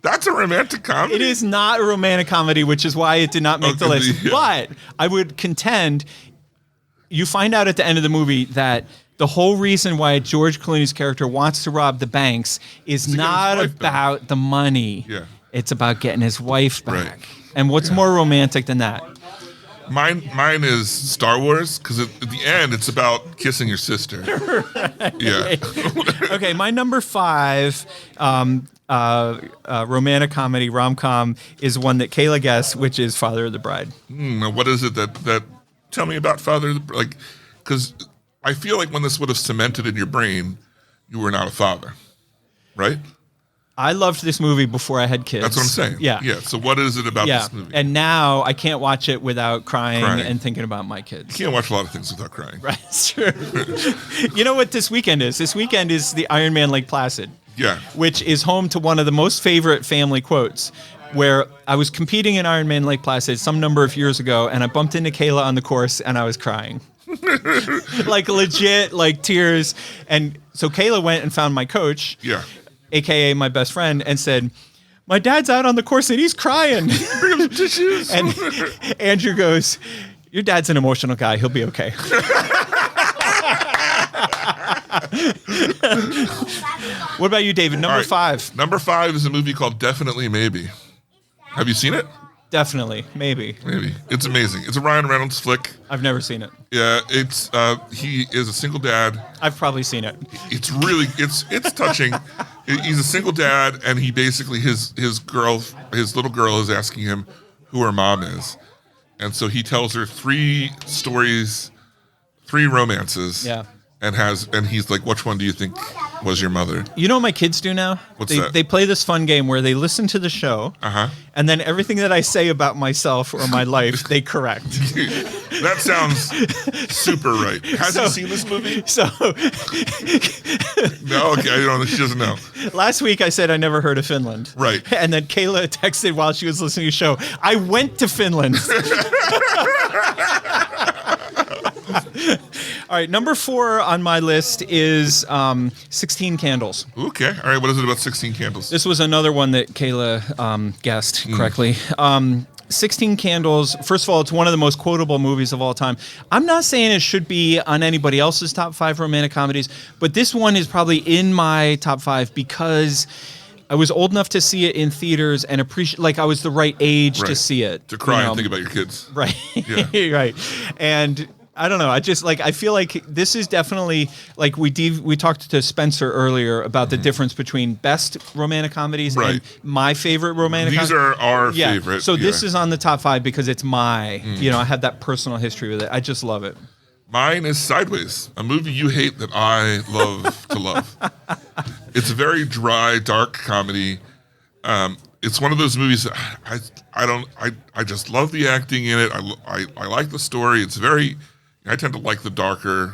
That's a romantic comedy. It is not a romantic comedy, which is why it did not make the Okay, list. yeah. But I would contend you find out at the end of the movie that the whole reason why George Clooney's character wants to rob the banks is to get his not wife back. about the money. Yeah. It's about getting his wife back. Right. And what's more romantic than that? Mine is Star Wars because at the end it's about kissing your sister. Yeah. Okay, my number 5 romantic comedy rom-com is one that Kayla guessed, which is Father of the Bride. Now, what is it that tell me about Father? Because I feel like when this would have cemented in your brain, you were not a father, right? I loved this movie before I had kids. That's what I'm saying. Yeah. Yeah. So what is it about Yeah. this movie? And now I can't watch it without crying and thinking about my kids. you can't watch a lot of things without crying. Right, it's true. You know what this weekend is? This weekend is the Iron Man Lake Placid. Yeah. Which is home to one of the most favorite family quotes, where I was competing in Iron Man Lake Placid some number of years ago, and I bumped into Kayla on the course, and I was crying. Like legit, like tears. And so Kayla went and found my coach, Yeah. AKA my best friend, and said, my dad's out on the course and he's crying. Bring him some tissues. And Andrew goes, your dad's an emotional guy. He'll be okay. What about you, David? Number All right. 5. Number 5 is a movie called Definitely Maybe. Have you seen it? Definitely. Maybe. Maybe. It's amazing. It's a Ryan Reynolds flick. I've never seen it. Yeah, he is a single dad. I've probably seen it. It's really it's touching. He's a single dad, and he basically his little girl is asking him who her mom is, and so he tells her 3 stories, 3 romances. Yeah. And he's like, which one do you think was your mother? You know what my kids do now? What's they, that? They play this fun game where they listen to the show, and then everything that I say about myself or my life, they correct. That sounds super right. Has he seen this movie? So No, okay, I don't. She doesn't know. last week I said I never heard of Finland. Right. And then Kayla texted while she was listening to the show, I went to Finland. All right, number 4 on my list is 16 Candles. Okay, all right. What is it about 16 Candles? This was another one that Kayla guessed correctly. 16 Candles, first of all, it's one of the most quotable movies of all time. I'm not saying it should be on anybody else's top 5 romantic comedies, but this one is probably in my top 5 because I was old enough to see it in theaters and appreciate, like I was the right age to Right. see it. To cry you know. and think about your kids. Right. Yeah. Right. And I don't know. I just I feel like this is definitely like we talked to Spencer earlier about the difference between best romantic comedies and my favorite romantic These are our favorite. So this is on the top 5 because it's my, I have that personal history with it. I just love it. Mine is Sideways, a movie you hate that I love to love. It's a very dry, dark comedy. It's one of those movies that I just love the acting in it. I like the story. It's I tend to like the darker,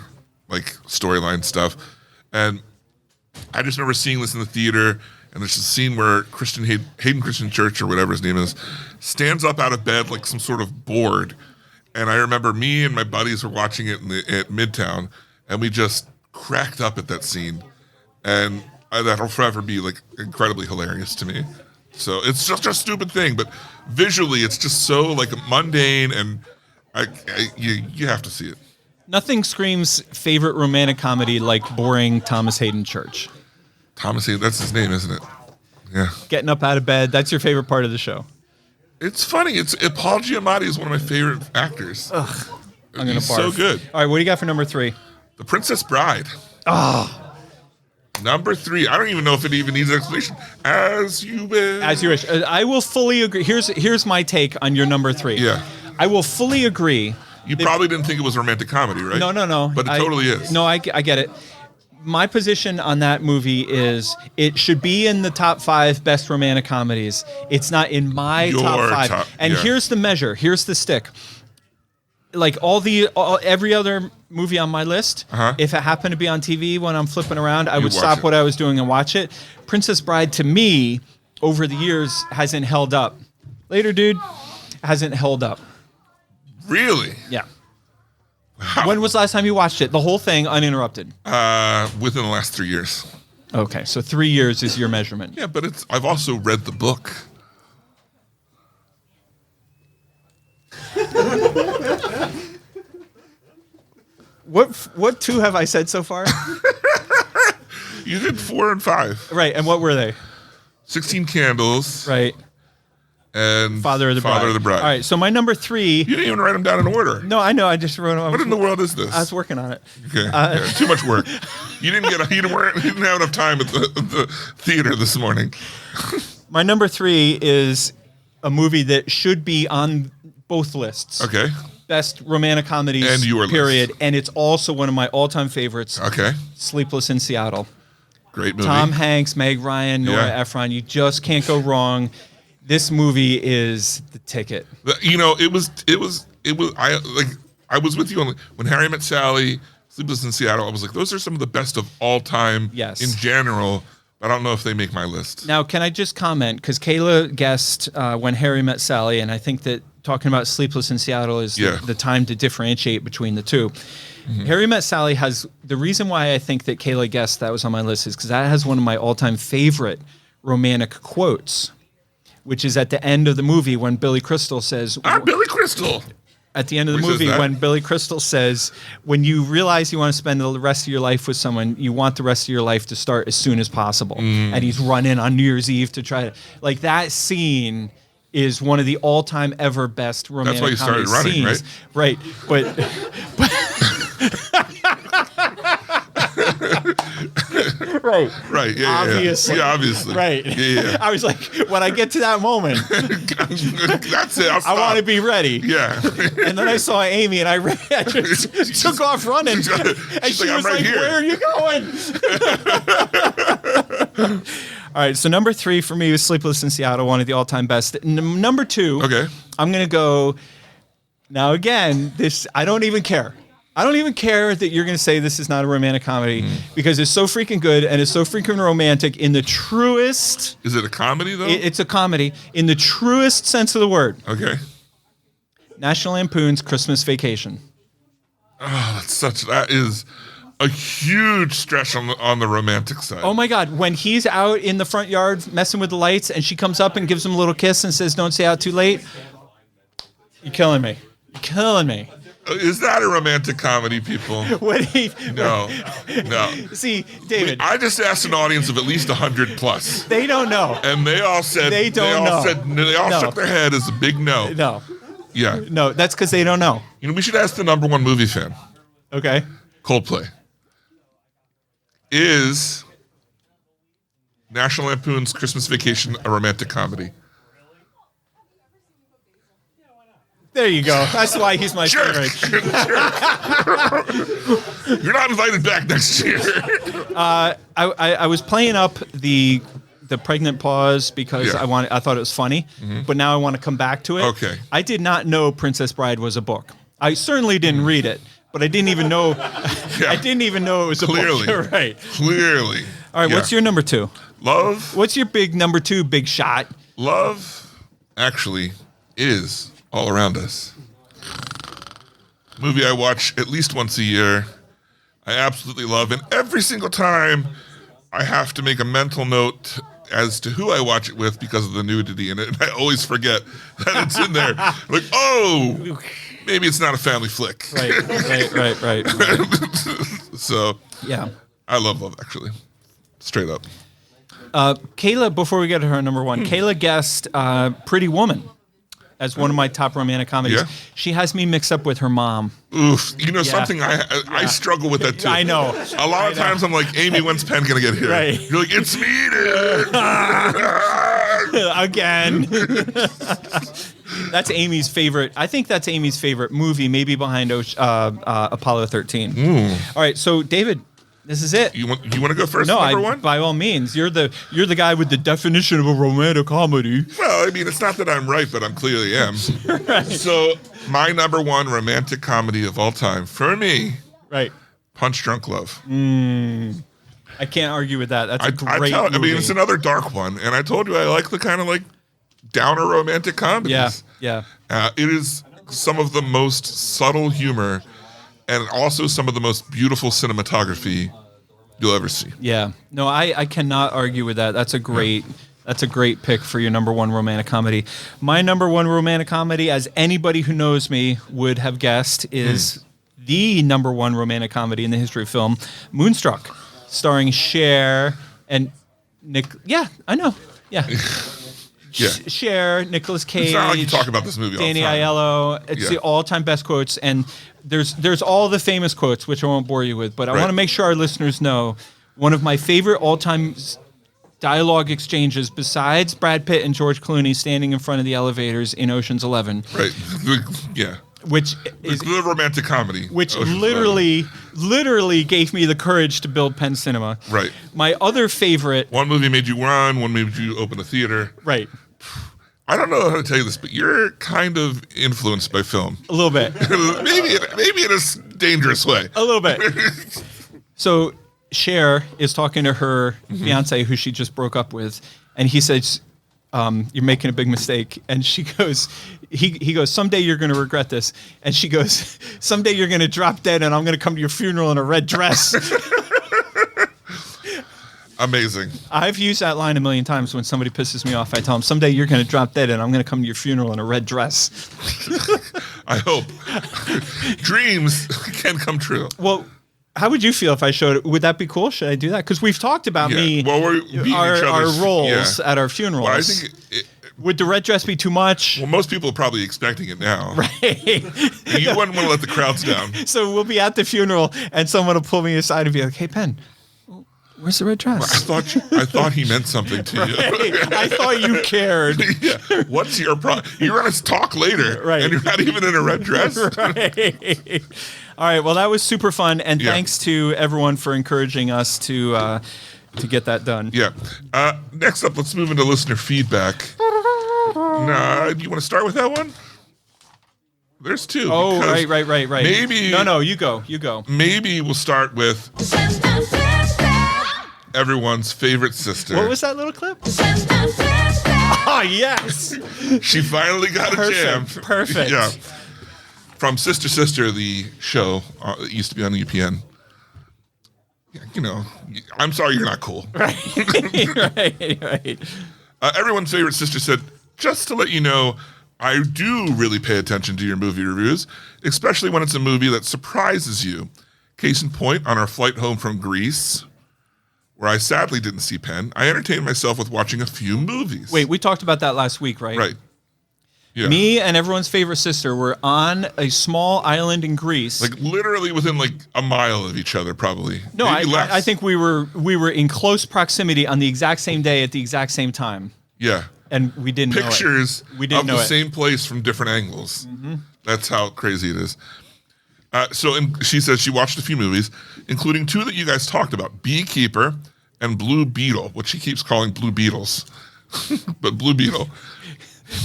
storyline stuff. And I just remember seeing this in the theater, and there's a scene where Hayden Christian Church, or whatever his name is, stands up out of bed like some sort of board. And I remember me and my buddies were watching it at Midtown, and we just cracked up at that scene. And that'll forever be incredibly hilarious to me. So it's just a stupid thing, but visually it's just so mundane, and you have to see it. Nothing screams favorite romantic comedy like boring Thomas Hayden Church. Thomas Hayden, that's his name, isn't it? Yeah. Getting up out of bed, that's your favorite part of the show. It's funny. Paul Giamatti is one of my favorite actors. Ugh, I'm gonna He's barf. so good. All right, what do you got for number 3? The Princess Bride. Number 3. I don't even know if it even needs an explanation. As you wish. As you wish. I will fully agree. Here's my take on your number 3. Yeah. I will fully agree. You probably didn't think it was a romantic comedy, right? No. But it totally is. No, I get it. My position on that movie is it should be in the top 5 best romantic comedies. It's not in my top 5. And here's the measure. Here's the stick. Every other movie on my list, if it happened to be on TV when I'm flipping around, I would stop what I was doing and watch it. Princess Bride, to me, over the years, hasn't held up. Later, dude, hasn't held up. Really? Yeah. Wow. When was the last time you watched it? The whole thing, uninterrupted? Within the last 3 years. Okay, so 3 years is your measurement. Yeah, but I've also read the book. What 2 have I said so far? You did 4 and 5. Right, and what were they? 16 Candles. Right. And Father of the Bride. All right, so my number 3. You didn't even write them down in order. No, I know. I just wrote them. What in the world is this? I was working on it. Okay, too much work. You didn't have enough time at the theater this morning. My number 3 is a movie that should be on both lists. Okay. Best romantic comedies. And your period. list. And it's also one of my all-time favorites. Okay. Sleepless in Seattle. Great movie. Tom Hanks, Meg Ryan, Nora Ephron. You just can't go wrong. This movie is the ticket. It was. I was with you when Harry Met Sally, Sleepless in Seattle. I was like, those are some of the best of all time. Yes. In general, but I don't know if they make my list. Now, can I just comment? Because Kayla guessed When Harry Met Sally, and I think that talking about Sleepless in Seattle is the time to differentiate between the two. Mm-hmm. Harry Met Sally has the reason why I think that Kayla guessed that was on my list is because that has one of my all-time favorite romantic quotes, which is at the end of the movie when Billy Crystal says, Billy Crystal. At the end of the movie, when Billy Crystal says, when you realize you want to spend the rest of your life with someone, you want the rest of your life to start as soon as possible. And he's running on New Year's Eve to try to, that scene is one of the all-time ever best romantic comedy scenes. Right. But Right. Yeah. Obviously. Yeah, obviously. Right. Yeah. I was like, when I get to that moment, that's it. I want to be ready. Yeah. And then I saw Amy, and I just took off running. And she was like, here. "Where are you going?" All right. So number 3 for me was Sleepless in Seattle, one of the all-time best. Number 2. Okay. I'm gonna go. Now again, I don't even care. I don't even care that you're going to say this is not a romantic comedy because it's so freaking good and it's so freaking romantic in the truest... Is it a comedy, though? It's a comedy in the truest sense of the word. Okay. National Lampoon's Christmas Vacation. Oh, that is a huge stretch on the romantic side. Oh, my God. When he's out in the front yard messing with the lights and she comes up and gives him a little kiss and says, "Don't stay out too late." You're killing me. You're killing me. Is that a romantic comedy, people? No. See, David. I just asked an audience of at least 100 plus. They don't know. And they all said they don't know. They all shook their head as a big no. No. Yeah. No, that's because they don't know. You know, we should ask the number one movie fan. Okay. Coldplay. Is National Lampoon's Christmas Vacation a romantic comedy? There you go. That's why he's my Jerk. favorite. You're not invited back next year. I was playing up the pregnant pause because Yeah. I thought it was funny, but now I want to come back to it. Okay. I did not know Princess Bride was a book. I certainly didn't read it, but I didn't even know. I didn't even know it was a Clearly. book. Right. Clearly. All right. Yeah. What's your number 2? Love? What's your big number 2 big shot? Love actually is all around us. Movie I watch at least once a year. I absolutely love, and every single time I have to make a mental note as to who I watch it with because of the nudity in it. And I always forget that it's in there. Like, oh, maybe it's not a family flick. Right. So Yeah. I love Love Actually. Straight up. Kayla, before we get to her number 1, Kayla guessed Pretty Woman as one of my top romantic comedies. Yeah. She has me mixed up with her mom. Oof. You know, something I struggle with that too. I know. A lot of times I'm like, Amy, when's Penn going to get here? Right. You're like, it's me, dude. Again. That's Amy's favorite. I think that's Amy's favorite movie, maybe behind Apollo 13. All right, so David, this is it. You want to go first? No, number one? by all means. You're the guy with the definition of a romantic comedy. Well, I mean, it's not that I'm right, but I'm clearly am. Right. So my number one romantic comedy of all time for me, Right. Punch Drunk Love. I can't argue with that. That's a great movie. I mean, it's another dark one, and I told you I like the kind of like downer romantic comedies. Yeah. It is some of the most subtle humor and also some of the most beautiful cinematography you'll ever see. Yeah. No, I cannot argue with that. That's a great pick for your number one romantic comedy. My number one romantic comedy, as anybody who knows me would have guessed, is the number one romantic comedy in the history of film, Moonstruck, starring Cher and Nick. Yeah, I know. Yeah. Yeah. Cher, Nicolas Cage. It's not like you talk about this movie all the Danny time. Aiello. It's the all-time best quotes, and there's all the famous quotes, which I won't bore you with, but I want to make sure our listeners know one of my favorite all-time dialogue exchanges, besides Brad Pitt and George Clooney standing in front of the elevators in Ocean's 11. Right. Yeah. Which is the romantic comedy. which Ocean's literally gave me the courage to build Penn Cinema. Right. My other favorite. One movie made you run, one made you open a theater. Right. I don't know how to tell you this, but you're kind of influenced by film. A little bit. maybe in a dangerous way. A little bit. So Cher is talking to her fiance, who she just broke up with, and he says, "You're making a big mistake." And she goes, he goes, "Someday you're going to regret this." And she goes, "Someday you're going to drop dead, and I'm going to come to your funeral in a red dress." Amazing. I've used that line a million times when somebody pisses me off. I tell them, "Someday you're going to drop dead, and I'm going to come to your funeral in a red dress." I hope. Dreams can come true. Well, how would you feel if I showed it? Would that be cool? Should I do that? Because we've talked about Yeah. Well, we're beating our each other's- roles yeah. at our funerals. Well, I think would the red dress be too much? well, most people are probably expecting it now. Right. You wouldn't want to let the crowds down. So we'll be at the funeral, and someone will pull me aside and be like, "Hey, Penn, where's the red dress?" I thought he meant something to you. I thought you cared. Yeah. What's your problem? You're going to talk later, Right. and you're not even in a red dress. Right. All right. Well, that was super fun, and Yeah. thanks to everyone for encouraging us to get that done. Yeah. Next up, let's move into listener feedback. Nah, do you want to start with that one? There's two. Oh, because right. Maybe. No, you go. Maybe we'll start with everyone's favorite sister. What was that little clip? Oh, yes. She finally got a jam. Perfect. Yeah. From Sister Sister, the show it used to be on UPN. Yeah, you know, I'm sorry you're not cool. Right. Everyone's favorite sister said, "Just to let you know, I do really pay attention to your movie reviews, especially when it's a movie that surprises you. Case in point, on our flight home from Greece, where I sadly didn't see Penn, I entertained myself with watching a few movies." Wait, we talked about that last week, right? Right. Yeah. Me and everyone's favorite sister were on a small island in Greece. Like literally within like a mile of each other, probably. No, Maybe less. I think we were in close proximity on the exact same day at the exact same time, Yeah. and we didn't Pictures know it. We didn't of know the it. same place from different angles. That's how crazy it is. She says she watched a few movies, including 2 that you guys talked about, Beekeeper and Blue Beetle, which she keeps calling Blue Beetles. But Blue Beetle.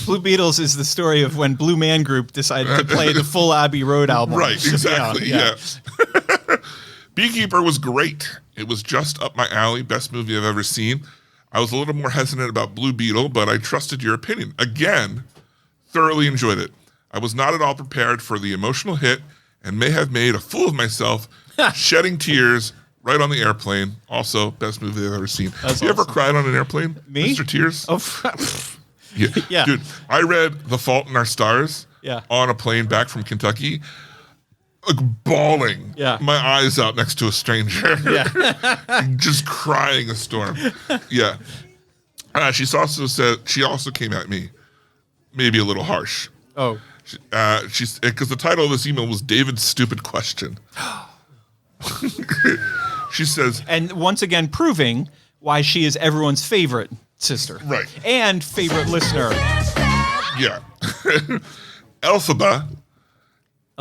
Blue Beetles is the story of when Blue Man Group decided to play the full Abbey Road album. Right, exactly, Yeah. Beekeeper was great. It was just up my alley, best movie I've ever seen. I was a little more hesitant about Blue Beetle, but I trusted your opinion. Again, thoroughly enjoyed it. I was not at all prepared for the emotional hit and may have made a fool of myself, shedding tears right on the airplane. Also, best movie I've ever seen. That's you ever awesome. cried on an airplane? Me? Mr. Tears? Oh, Yeah. Yeah. Dude, I read The Fault in Our Stars Yeah. on a plane back from Kentucky, like bawling Yeah. my eyes out next to a stranger. yeah. Just crying a storm. Yeah. She also came at me maybe a little harsh. Oh, She's because the title of this email was David's Stupid Question. She says, and once again proving why she is everyone's favorite sister, Right. and favorite listener. yeah. Elphaba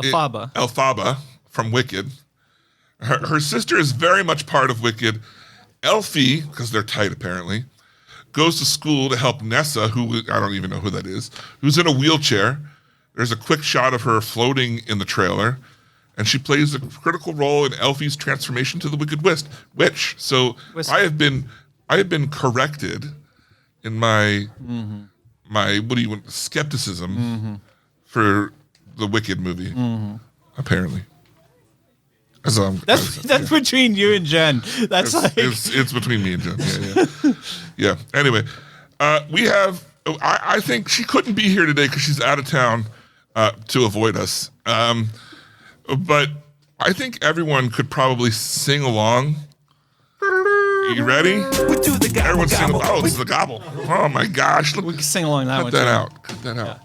Afaba. from Wicked. Her sister is very much part of Wicked. Elfie, because they're tight apparently, goes to school to help Nessa, who I don't even know who that is, who's in a wheelchair. There's a quick shot of her floating in the trailer, and she plays a critical role in Elfie's transformation to the Wicked Witch. So I have been corrected in my skepticism for the Wicked movie, apparently. So That's between you and Jen. That's it's between me and Jen. Yeah. Anyway, we have. I think she couldn't be here today because she's out of town to avoid us. But I think everyone could probably sing along. You ready? Everyone sing. Oh, it's the gobble. Oh my gosh! Look, we can sing along that cut one. that too. out. Cut that out.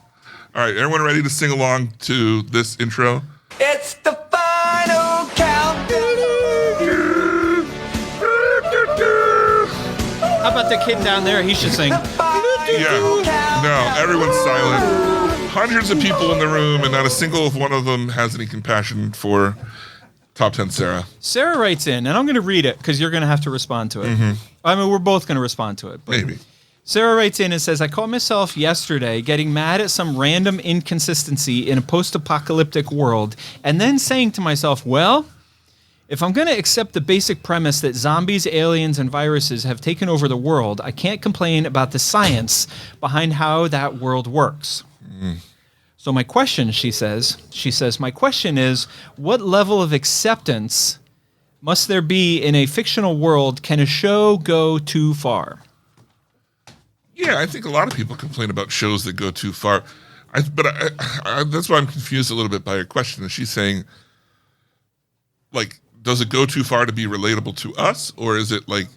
All right, everyone ready to sing along to this intro? It's the final countdown. How about the kid down there? He should sing. Yeah. No, everyone's silent. Hundreds of people in the room, and not a single one of them has any compassion for Top 10 Sarah. Sarah writes in, and I'm going to read it because you're going to have to respond to it. I mean, we're both going to respond to it. But Maybe. Sarah writes in and says, I caught myself yesterday getting mad at some random inconsistency in a post-apocalyptic world and then saying to myself, well, if I'm going to accept the basic premise that zombies, aliens, and viruses have taken over the world, I can't complain about the science behind how that world works. So my question, she says, my question is, what level of acceptance must there be in a fictional world? Can a show go too far? Yeah, I think a lot of people complain about shows that go too far. But that's why I'm confused a little bit by her question. Is she saying, like, does it go too far to be relatable to us? Or is it, like,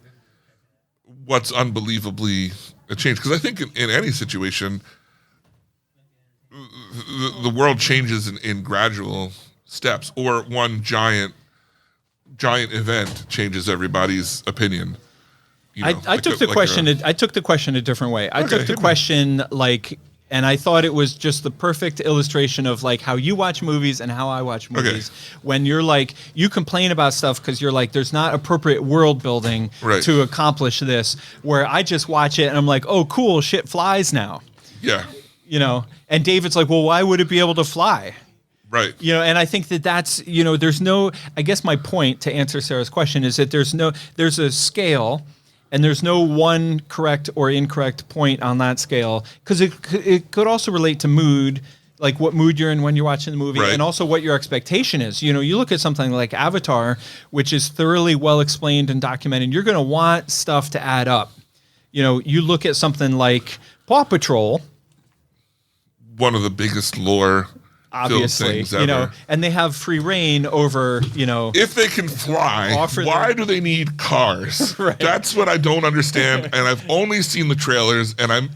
what's unbelievably a change? Because I think in any situation, the world changes in gradual steps. Or one giant event changes everybody's opinion. You know, I took the question a different way. I took the question like, and I thought it was just the perfect illustration of like how you watch movies and how I watch movies. When you're like, you complain about stuff because you're like, there's not appropriate world building to accomplish this. Where I just watch it and I'm like, oh, cool, shit flies now. Yeah. You know, and David's like, well, why would it be able to fly? Right. You know, and I think that's, you know, there's no, I guess my point to answer Sarah's question is that there's a scale. And there's no one correct or incorrect point on that scale because it could also relate to mood, like what mood you're in when you're watching the movie, and also what your expectation is. You know, you look at something like Avatar, which is thoroughly well explained and documented. You're going to want stuff to add up. You know, you look at something like Paw Patrol, one of the biggest lore. Obviously, you know, and they have free reign over, you know. If they can fly, why do they need cars? That's what I don't understand. And I've only seen the trailers, and I'm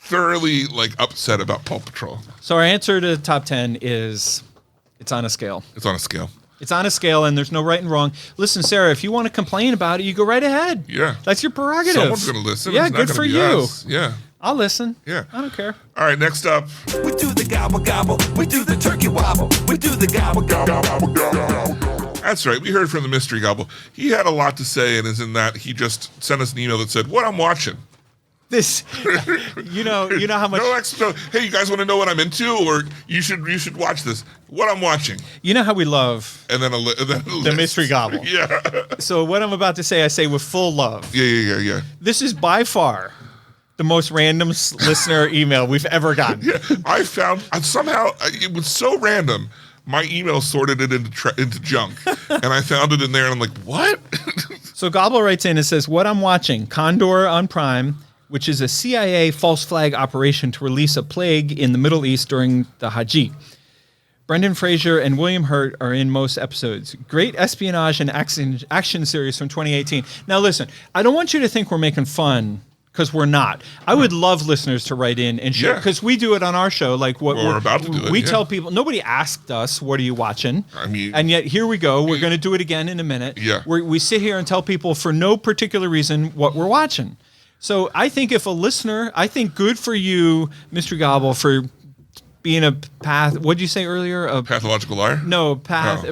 thoroughly like upset about Paw Patrol. So our answer to the top 10 is it's on a scale. It's on a scale. It's on a scale, and there's no right and wrong. Listen, Sarah, if you want to complain about it, you go right ahead. Yeah. That's your prerogative. Someone's going to listen. Yeah, It's not good gonna for be you. us. Yeah. I'll listen. Yeah. I don't care. All right, next up. We do the gobble gobble. We do the turkey wobble. We do the gobble gobble. That's right. We heard from the Mystery Gobble. He had a lot to say, and is in that he just sent us an email that said, "What I'm watching." This, you know how much. No extra. Hey, you guys want to know what I'm into, or you should watch this. What I'm watching, You know how we love and then a the Mystery Gobble. Yeah. So what I'm about to say, I say with full love. Yeah. This is by far the most random listener email we've ever gotten. Yeah. I found somehow it was so random. My email sorted it into junk, and I found it in there, and I'm like, what? So Gobble writes in and says, "What I'm watching, Condor on Prime, which is a CIA false flag operation to release a plague in the Middle East during the Hajj. Brendan Fraser and William Hurt are in most episodes. Great espionage and action series from 2018. Now listen, I don't want you to think we're making fun, because we're not. I would love listeners to write in and share, because we do it on our show. Like what we're about to do it. We tell people, nobody asked us, what are you watching? I mean, and yet here we go. We're going to do it again in a minute. Yeah. We sit here and tell people for no particular reason what we're watching. So I think if a listener, I think good for you, Mr. Gobble, for being a path. What did you say earlier? A pathological liar? No, path.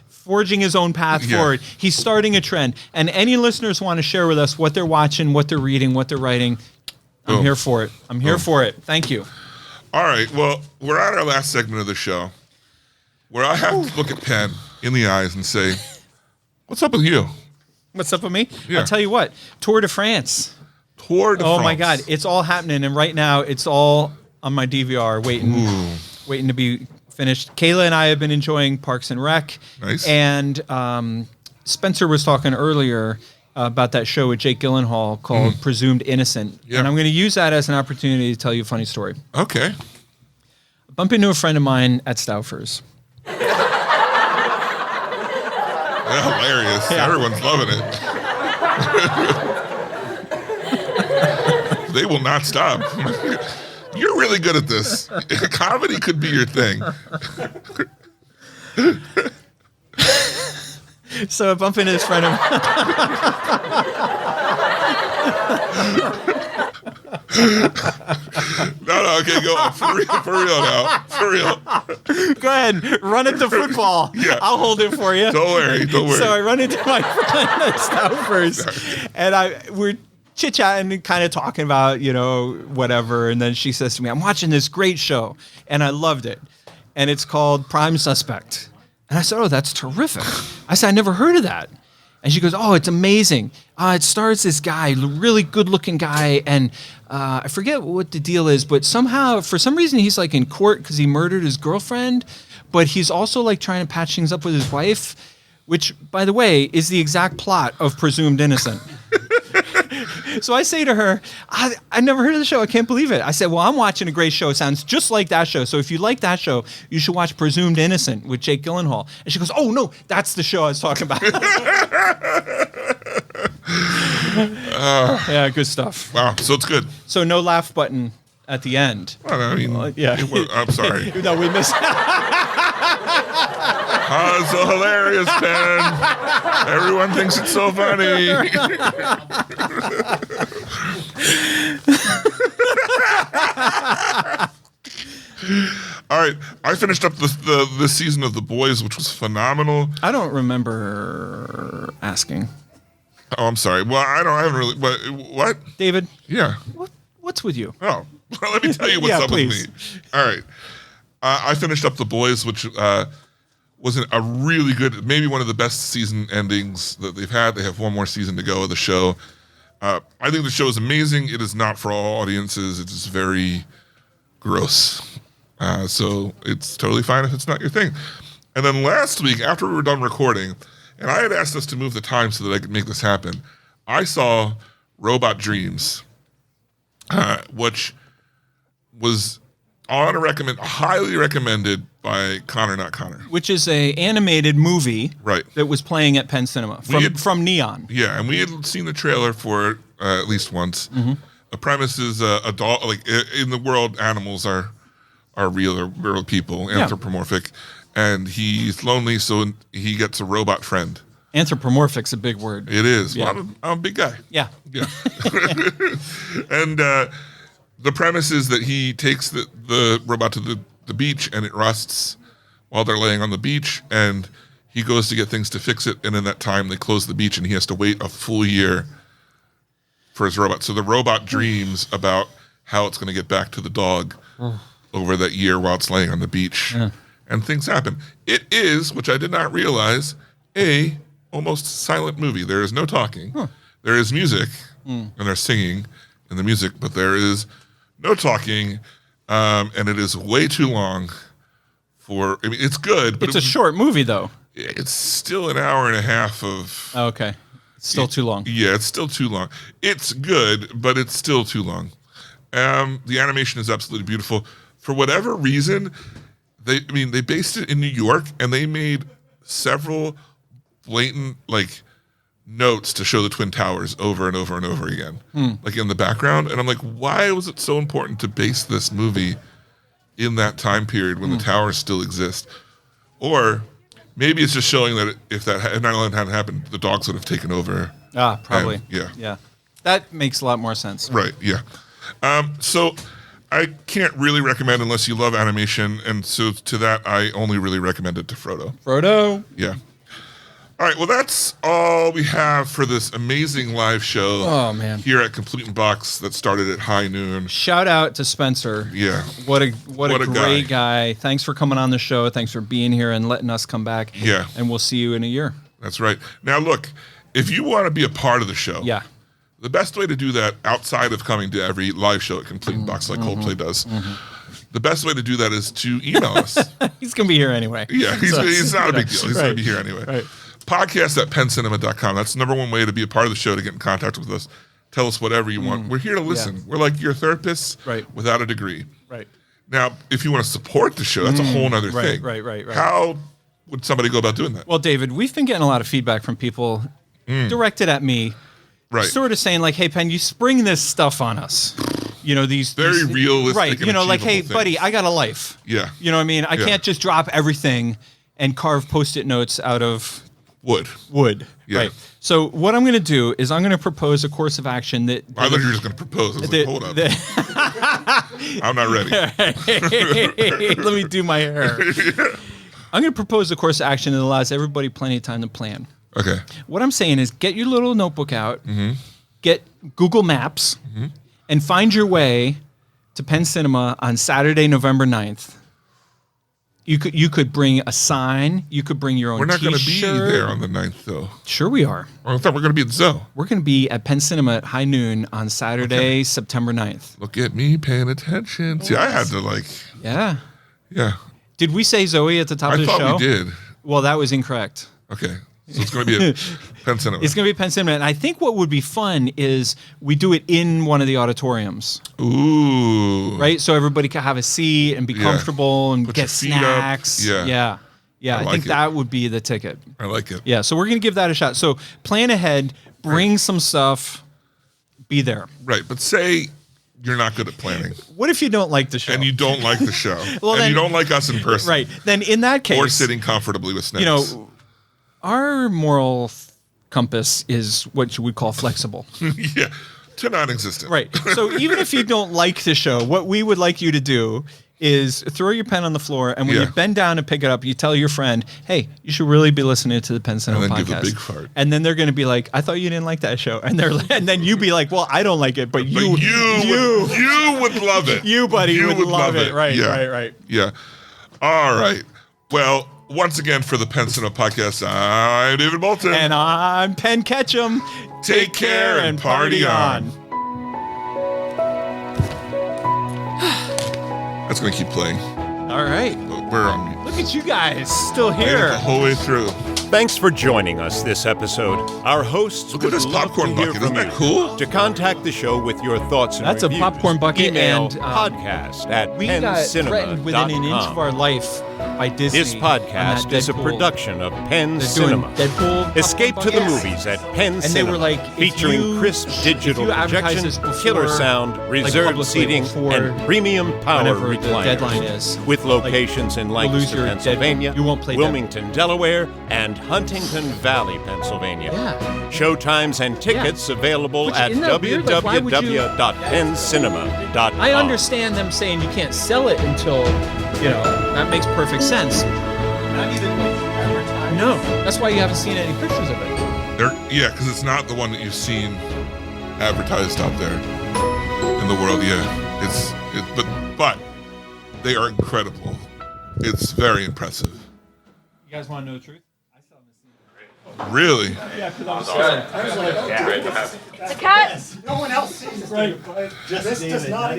Forging his own path forward. He's starting a trend. And any listeners want to share with us what they're watching, what they're reading, what they're writing, I'm here for it. I'm here for it. Thank you. All right. Well, we're at our last segment of the show, where I have to look at Penn in the eyes and say, "What's up with you?" What's up with me? Yeah. I'll tell you what. Tour de France. Tour de France. Oh my God, it's all happening, and right now it's all on my DVR, waiting to be finished. Kayla and I have been enjoying Parks and Rec. Nice. And Spencer was talking earlier about that show with Jake Gyllenhaal called Presumed Innocent, and I'm going to use that as an opportunity to tell you a funny story. Okay. I bumped into a friend of mine at Stouffer's. Hilarious. Yeah. Everyone's loving it. They will not stop. You're really good at this. Comedy could be your thing. So I bump into this friend of mine. No, okay, go on. For real now. For real. Go ahead, run at the football. Yeah. I'll hold it for you. Don't worry. So I run into my friend at Stouffer's, and we're chit-chatting and kind of talking about, whatever, and then she says to me, "I'm watching this great show," and I loved it, and it's called Prime Suspect. And I said, "Oh, that's terrific." I said, "I never heard of that." And she goes, "Oh, it's amazing. It stars this guy, really good-looking guy, and I forget what the deal is, but somehow, for some reason, he's like in court because he murdered his girlfriend, but he's also like trying to patch things up with his wife, which, by the way, is the exact plot of Presumed Innocent." So I say to her, I never heard of the show. I can't believe it. I said, "Well, I'm watching a great show. It sounds just like that show. So if you like that show, you should watch Presumed Innocent with Jake Gyllenhaal." And she goes, "Oh, no, that's the show I was talking about." Yeah, good stuff. Wow, so it's good. So no laugh button at the end. Well, I mean, Yeah. I'm sorry. No, we missed. Oh, it's so hilarious, Penn. Everyone thinks it's so funny. All right, I finished up the season of The Boys, which was phenomenal. I don't remember asking. Oh, I'm sorry. Well, I haven't really. But what? David, Yeah. what's with you? Oh, well, let me tell you what's Yeah, up please. with me. All right, I finished up The Boys, which was a really good, maybe one of the best season endings that they've had. They have one more season to go of the show. I think the show is amazing. It is not for all audiences. It is very gross. So it's totally fine if it's not your thing. And then last week, after we were done recording, and I had asked us to move the time so that I could make this happen, I saw Robot Dreams, which was highly recommended by Connor, not Connor. Which is a animated movie Right. that was playing at Penn Cinema from Neon. Yeah, and we had seen the trailer for it at least once. a premise is a dog. Like in the world, animals are real people, anthropomorphic, and he's lonely, so he gets a robot friend. Anthropomorphic's a big word. It is. Yeah. Well, I'm a big guy. Yeah. Yeah. And the premise is that he takes the robot to the beach, and it rusts while they're laying on the beach, and he goes to get things to fix it, and in that time they close the beach, and he has to wait a full year for his robot. So the robot dreams about how it's going to get back to the dog over that year while it's laying on the beach. Yeah. And things happen. It is, which I did not realize, a almost silent movie. There is no talking. There is music, and there's singing in the music, but there is no talking, and it is way too long for, I mean, it's good, but It's a short movie, though. it's still an hour and a half of... Oh, okay. Still too long. Yeah, it's still too long. It's good, but it's still too long. The animation is absolutely beautiful. For whatever reason, they based it in New York, and they made several blatant notes to show the Twin Towers over and over and over again, like in the background. And I'm like, why was it so important to base this movie in that time period when the towers still exist? Or maybe it's just showing that if 9/11 hadn't happened, the dogs would have taken over. Ah, probably. And, Yeah. That makes a lot more sense. Right, yeah. So I can't really recommend unless you love animation, and so to that, I only really recommend it to Frodo. Frodo. Yeah. All right, well, that's all we have for this amazing live show. Oh, man. Here at Complete in Box that started at high noon. Shout out to Spencer. Yeah. What a great guy. guy. Thanks for coming on the show. Thanks for being here and letting us come back. Yeah. And we'll see you in a year. That's right. Now, look, if you want to be a part of the show, Yeah. the best way to do that outside of coming to every live show at Complete in Box like Coldplay does, the best way to do that is to email us. He's going to be here anyway. Yeah, he's not a big deal. He's going to be here anyway. Right. Podcast@pencinema.com. That's the number one way to be a part of the show, to get in contact with us. Tell us whatever you want. We're here to listen. Yeah. We're like your therapists without a degree. Right. Now, if you want to support the show, that's a whole other thing. Right. How would somebody go about doing that? Well, David, we've been getting a lot of feedback from people directed at me, Right. sort of saying like, "Hey, Penn, you spring this stuff on us." You know, these Very realistic right? and You know, like, "Hey, achievable buddy, things. I got a life." Yeah. You know what I mean? I Yeah. can't just drop everything and carve Post-it notes out of wood. Yeah. Right. So what I'm going to do is I'm going to propose a course of action that. I thought you were just going to propose. I was like, hold up. I'm not ready. Let me do my hair. I'm going to propose a course of action that allows everybody plenty of time to plan. Okay. What I'm saying is get your little notebook out, get Google Maps, and find your way to Penn Cinema on Saturday, November 9th. You could bring a sign. You could bring your own We're not going to T-shirt. be there on the 9th, though. Sure we are. I thought we were going to be at Zoo. We're going to be at Penn Cinema at high noon on Saturday, September 9th. Look at me paying attention. See, I had to Yeah. yeah. Did we say Zoe at the top I of the show? thought we did. Well, that was incorrect. Okay. So it's going to be at Penn Cinema. It's going to be Penn Cinema. And I think what would be fun is we do it in one of the auditoriums. Ooh. Right? So everybody can have a seat and be comfortable and Put your get feet up. snacks. Yeah. Yeah. I like think it. that would be the ticket. I like it. Yeah. So we're going to give that a shot. So plan ahead, bring some stuff, be there. Right. But say you're not good at planning. What if you don't like the show? And you don't like the show. Well, and then- you don't like us in person. Right. Then in that case. Or sitting comfortably with snacks. You know, our moral compass is what you would call flexible. Yeah. To non-existent. Right. So even if you don't like the show, what we would like you to do is throw your pen on the floor, and when you bend down and pick it up, you tell your friend, "Hey, you should really be listening to the Penn Cinema And then podcast." give a big fart. And then they're going to be like, "I thought you didn't like that show," and then you be like, "Well, I don't like it, but you would love it. You, buddy, You would love it." Right. Yeah. Right. Yeah. All right. Well, once again for the Penn Cinema podcast, I'm David Bolton. And I'm Penn Ketchum. Take care and party on. That's going to keep playing. All right. We're on mute. Look at you guys still Played it here. the whole way through. Thanks for joining us this episode. Our hosts Look at would this love popcorn to hear bucket. from Isn't you. that cool? To contact the show with your thoughts and That's a reviews, popcorn bucket, email and, podcast at We got threatened within an inch of our life by Disney. This on podcast that is a Deadpool. production of Penn They're Cinema. doing Deadpool Escape to the popcorn buckets. movies at Penn And Cinema. they were like, if featuring you- crisp digital if you advertise projection, this before, killer sound, reserved publicly seating, before and premium power whenever the recliners. deadline is, with locations in you'll lose Lancaster, your Pennsylvania, Deadpool. You won't play Wilmington, Delaware, and Huntington Valley, Pennsylvania. Yeah. Showtimes and tickets available Which, at isn't that weird? Like, why would you- www.penncinema.com. I understand them saying you can't sell it until, that makes perfect sense. No, that's why you haven't seen any pictures of it. Yeah, because it's not the one that you've seen advertised out there in the world. Yeah, but they are incredible. It's very impressive. You guys want to know the truth? I still haven't seen it. Really? Yeah, because I was The cut. No one else sees this. Right. This does not